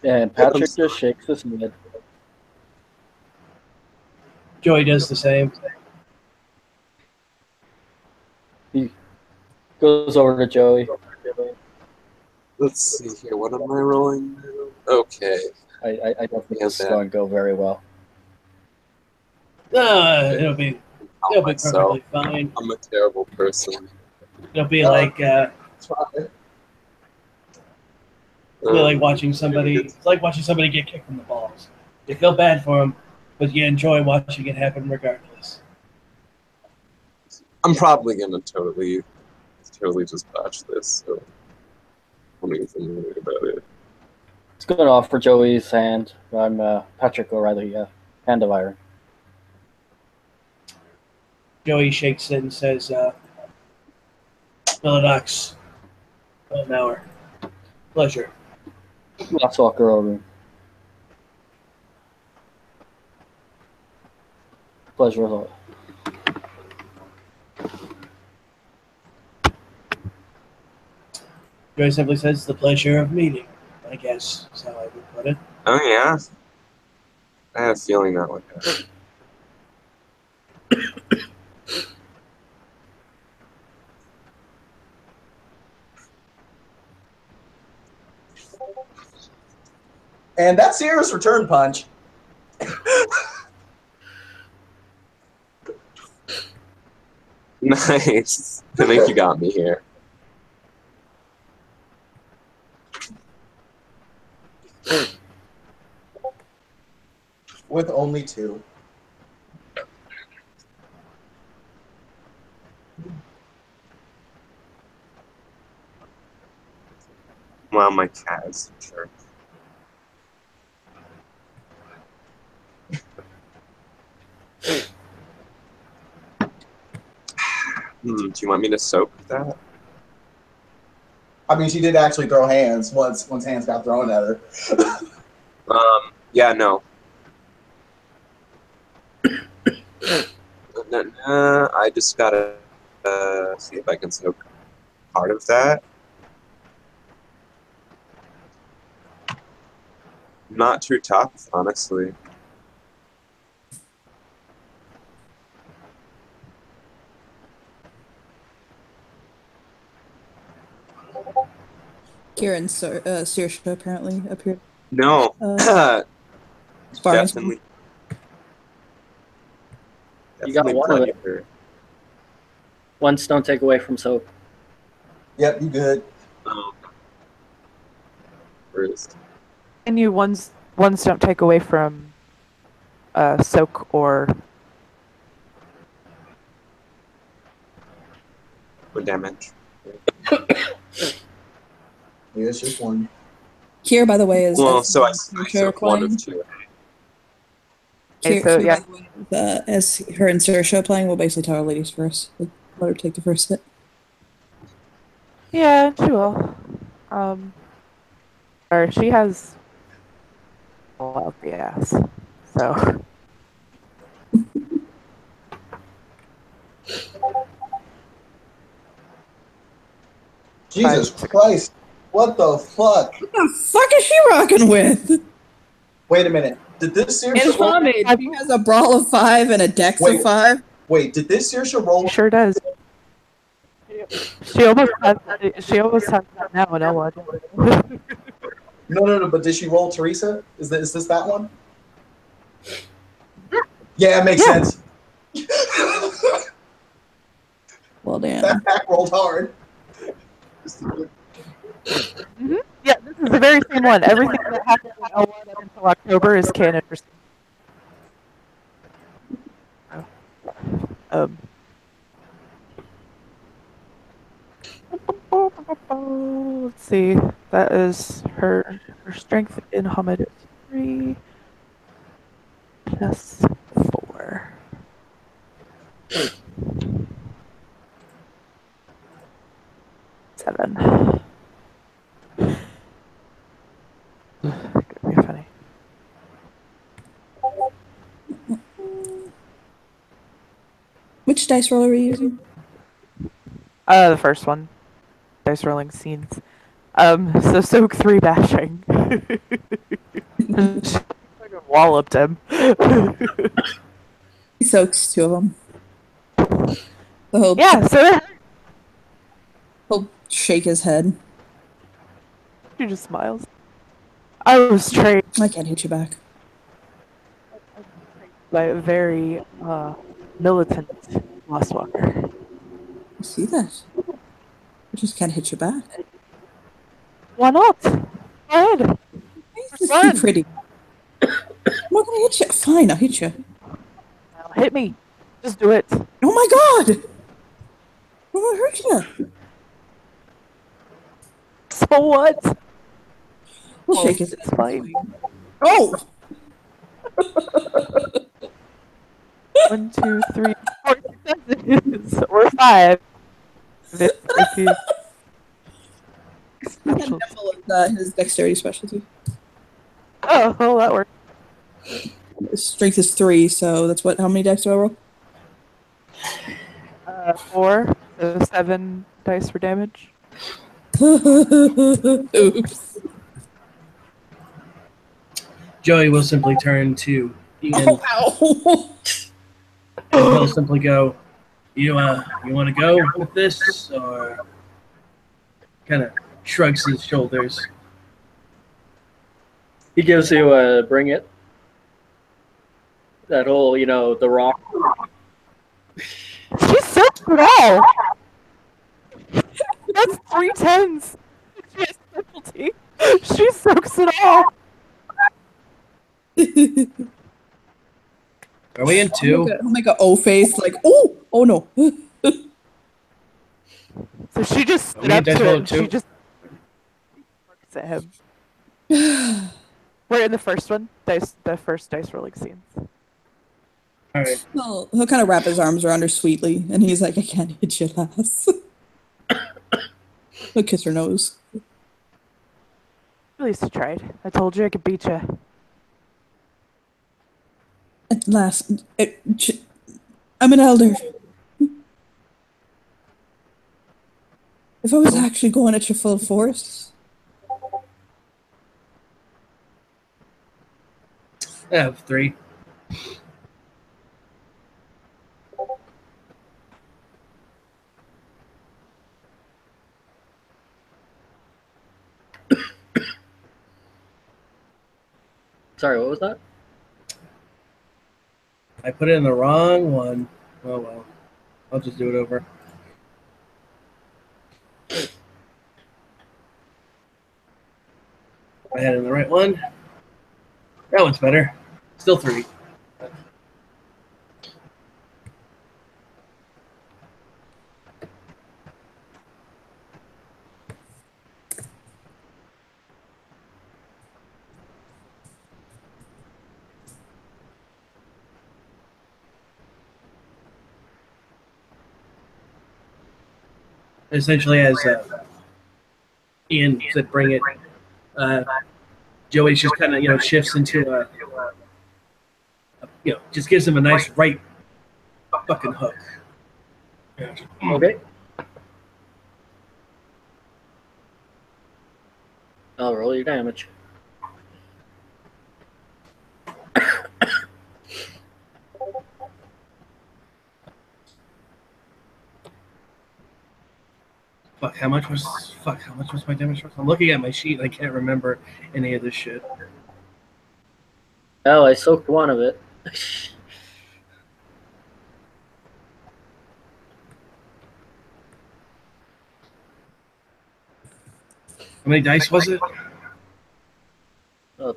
And Patrick just shakes his head. Joey does the same. He goes over to Joey. Let's see here. What am I rolling? Okay. I don't think Yeah, this is man. going to go very well. It'll be Myself. perfectly fine. I'm a terrible person. It'll be like watching somebody. It's like watching somebody get kicked in the balls. You feel bad for them, but you enjoy watching it happen regardless. I'm probably gonna totally just botch this. So I'm not even worried about it. It's going off for Joey's hand. I'm Patrick O'Reilly, Hand of Iron. Joey shakes it and says, "Philodox, an hour. Pleasure." Let's walk her over. Pleasure as always. Joey simply says, "The pleasure of meeting," I guess is how I would put it. Oh yeah. I had a feeling that would happen. And that's Sierra's return punch. Nice. I think you got me here. With only 2. Well, my cat is sure. Do you want me to soak that? I mean, she did actually throw hands once hands got thrown at her. Yeah, no. I just gotta see if I can soak part of that. Not too tough, honestly. Kieran Saoirse apparently appeared. No. Sparring. Definitely. You got one of it. Her. Once don't take away from soap. Yep, you good. First. And you ones don't take away from soak or Damage. Yeah, it's just one. Kier, by the way, is Well, so I Saoirse took one playing. of 2. Okay, Kier, so, Kier, yeah. by the way, as her and Saoirse playing, we'll basically tell our ladies first. Like, let her take the first hit. Yeah, she will. Or she has a lot of the ass. So Jesus Christ. What the fuck? What the fuck is she rocking with? Wait a minute. Did this In Saoirse roll? homage, she has a brawl of 5 and a dex Wait. of 5. Wait, did this Saoirse roll? she sure does. She almost has that now in Ella. No, but did she roll Teresa? Is this that one? Yeah, it makes Yeah. sense. Well, damn. That pack rolled hard. Mm-hmm. Yeah, this is the very same one. Everything that happened in Ella up until October is canon for Um, let's see. That is her strength in Hamid is 3 plus 4. 7. Funny. Which dice roll are we using? The first one. Dice rolling scenes. So soak 3 bashing. She fucking walloped him. He soaks 2 of them. So Yeah, so he'll shake his head. she just smiles. I was trained I can't hit you back. by a very militant Lost Walker. I see that. I just can't hit you back. Why not? Go ahead. This is Fun. too pretty. I'm not gonna hit you. Fine, I'll hit you. Now hit me. Just do it. Oh my god! I'm gonna hurt you. So what? We'll shake his It's fine. Oh! 1, 2, 3, 4 successes. Or 5. If you special. His dexterity specialty. Oh, well, that worked. His strength is 3, so that's what? How many dice do I roll? 4. So 7 dice for damage. Oops. Joey will simply turn to Ian Oh, ow! and he'll simply go, you want to go with this? Or kind of shrugs his shoulders. He gives you a bring it. That whole, the rock. She's so small! That's 3 10s! She has specialty. She soaks it all! Are we in 2? I'll make a O face, like, oh no. So she just Are stood we up in dice to roll it and 2? she just looks at him. We're in the first one. The first dice rolling scenes. All right. He'll kind of wrap his arms around her sweetly, and he's like, I can't hit you, lass. He'll kiss her nose. At least I tried. I told you I could beat you. At last, I'm an elder. If I was actually going at your full force. I have 3. Sorry, what was that? I put it in the wrong one. Oh well. I'll just do it over. I had it in the right one. That one's better. Still 3. Essentially, as Ian said, bring it. Joey just kind of shifts into just gives him a nice right fucking hook. Okay. I'll roll your damage. How much was my damage? I'm looking at my sheet and I can't remember any of this shit. Oh, I soaked one of it. How many dice was it? Oh.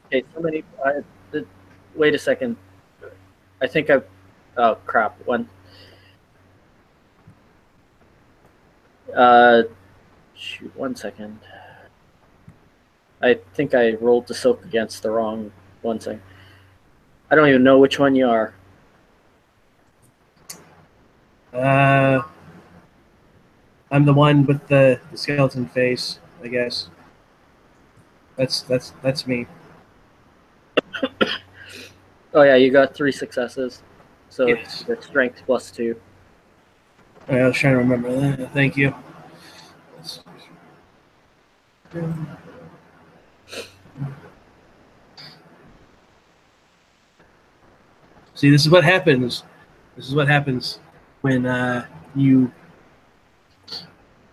Okay, so many. Wait a second. I think I've. Oh crap! Shoot, 1 second. I think I rolled the soak against the wrong one thing. I don't even know which one you are. I'm the one with the skeleton face, I guess. That's me. Oh yeah, you got 3 successes. So Yes. it's strength +2. I was trying to remember that. Thank you. See, this is what happens. This is what happens when you.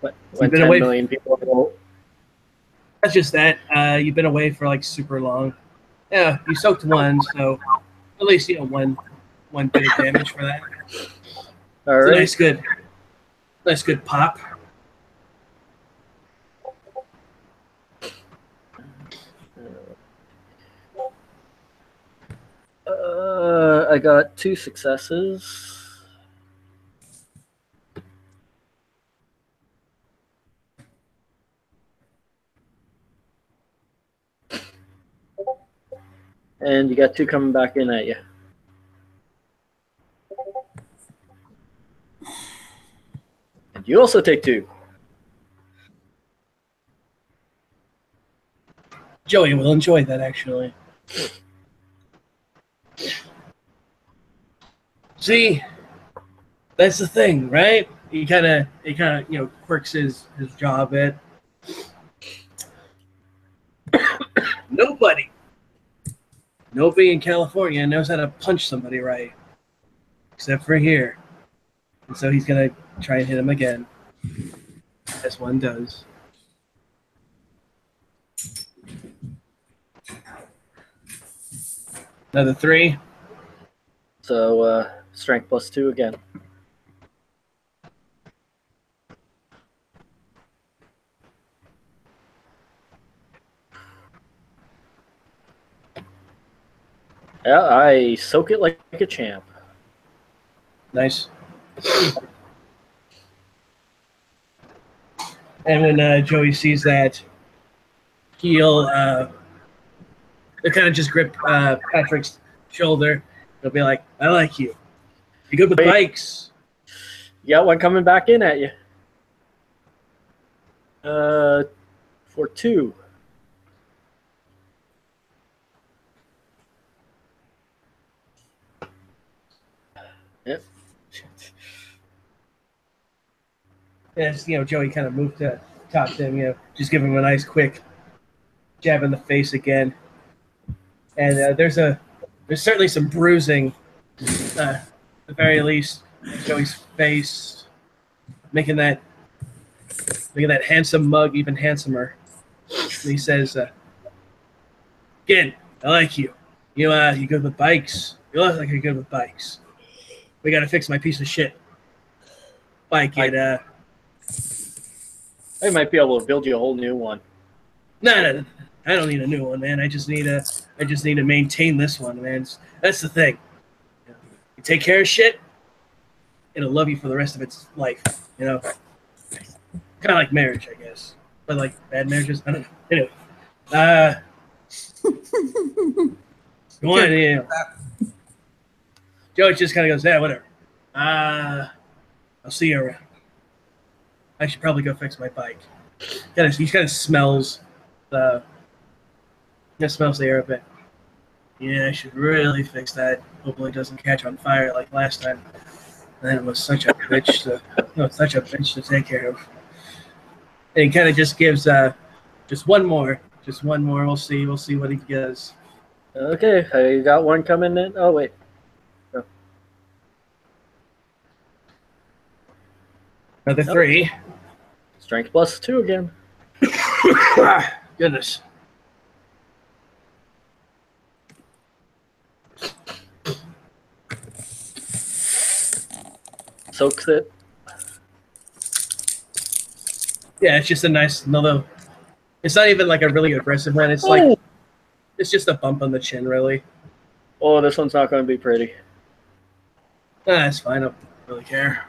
When You've been 10 away million people roll. That's just that. You've been away for like super long. Yeah, you soaked one, so at least you know one bit of damage for that. All It's a right. nice good pop. I got 2 successes. And you got 2 coming back in at you. And you also take 2. Joey will enjoy that actually. See, that's the thing, right? He kind of quirks his jaw a bit. Nobody in California knows how to punch somebody right, except for here. And so he's gonna try and hit him again, as one does. Another 3. So strength +2 again. Yeah, I soak it like a champ. Nice. And when Joey sees that, he'll kind of just grip Patrick's shoulder. He'll be like, "I like you. You're good with Wait. bikes." You got one coming back in at you. For 2. Yep. And as, Joey kind of moved to talk to him, just give him a nice quick jab in the face again. And there's certainly some bruising, at the very least, on Joey's face, making that handsome mug even handsomer. And he says, "Again, I like you. You good with bikes? You look like you're good with bikes. We gotta fix my piece of shit bike at I might be able to build you a whole new one. No, I don't need a new one, man. I just need to maintain this one, man. That's the thing. You take care of shit, it'll love you for the rest of its life. Kind of like marriage, I guess, but like bad marriages. I don't know. Anyway, go on, Joey just kind of goes, "Yeah, whatever. I'll see you around. I should probably go fix my bike." He kind of smells the air a bit. Yeah, I should really fix that. Hopefully it doesn't catch on fire like last time. That was such a bitch to take care of. And he kind of just gives just one more. We'll see what he does. Okay, you got one coming in. Oh wait. No. Another 3. Strength +2 again. Goodness. Soaks it. Yeah, it's just a nice another. It's not even like a really aggressive one. It's just a bump on the chin, really. Oh, this one's not going to be pretty. That's fine. I don't really care.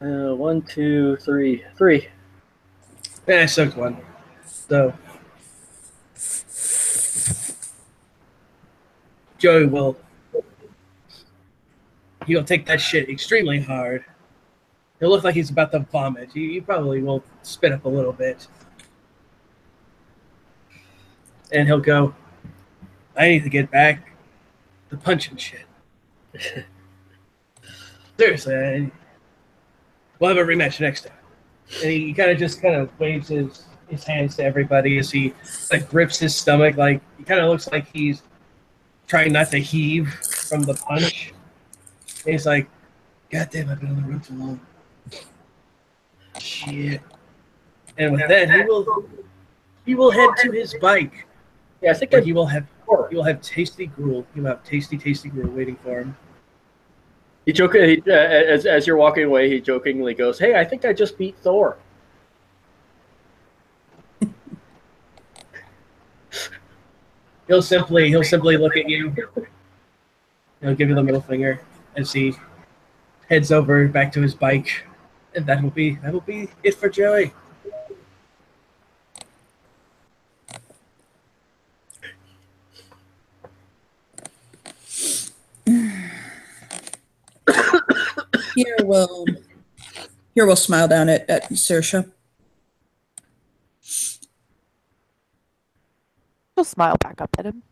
One, two, three, three. Yeah, I sucked one. So Joey will he'll take that shit extremely hard. He'll look like he's about to vomit. He probably will spit up a little bit. And he'll go, I need to get back to punching shit. Seriously, we'll have a rematch next time. And he kind of waves his hands to everybody as he like grips his stomach. Like he kind of looks like he's trying not to heave from the punch. And he's like, God damn, I've been on the road too long. Shit. And with that, he will head to his bike. Yeah, I think Where he will have tasty gruel. He will have tasty gruel waiting for him. As you're walking away, he jokingly goes, "Hey, I think I just beat Thor." He'll simply look at you. He'll give you the middle finger as he heads over back to his bike, and that will be it for Joey. Here we'll smile down at Saoirse. She'll smile back up at him.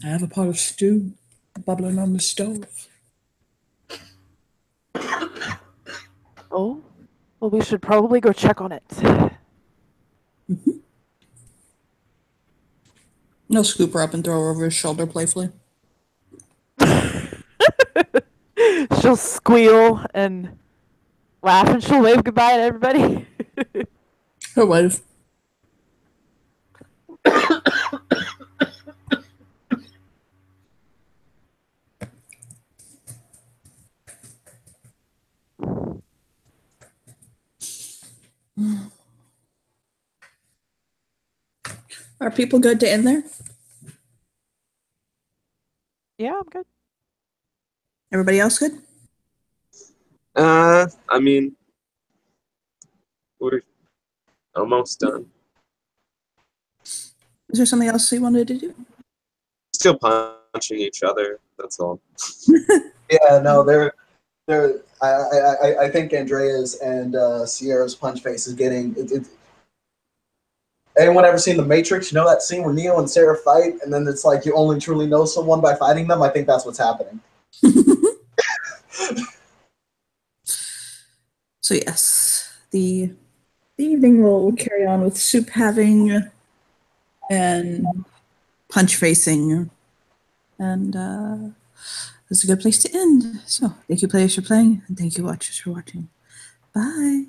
I have a pot of stew bubbling on the stove. Oh, well, we should probably go check on it. Mm-hmm. He'll scoop her up and throw her over his shoulder playfully. She'll squeal and laugh, and she'll wave goodbye to everybody. Her wife. Are people good to end there? Yeah, I'm good. Everybody else good? I mean, we're almost done. Is there something else you wanted to do? Still punching each other. That's all. Yeah, no, they're. I think Andrea's and Sierra's punch face is getting. Anyone ever seen The Matrix? You know that scene where Neo and Sarah fight, and then it's like you only truly know someone by fighting them? I think that's what's happening. So yes, the evening will carry on with soup having and punch facing, and it's a good place to end. So thank you players for playing, and thank you watchers for watching. Bye.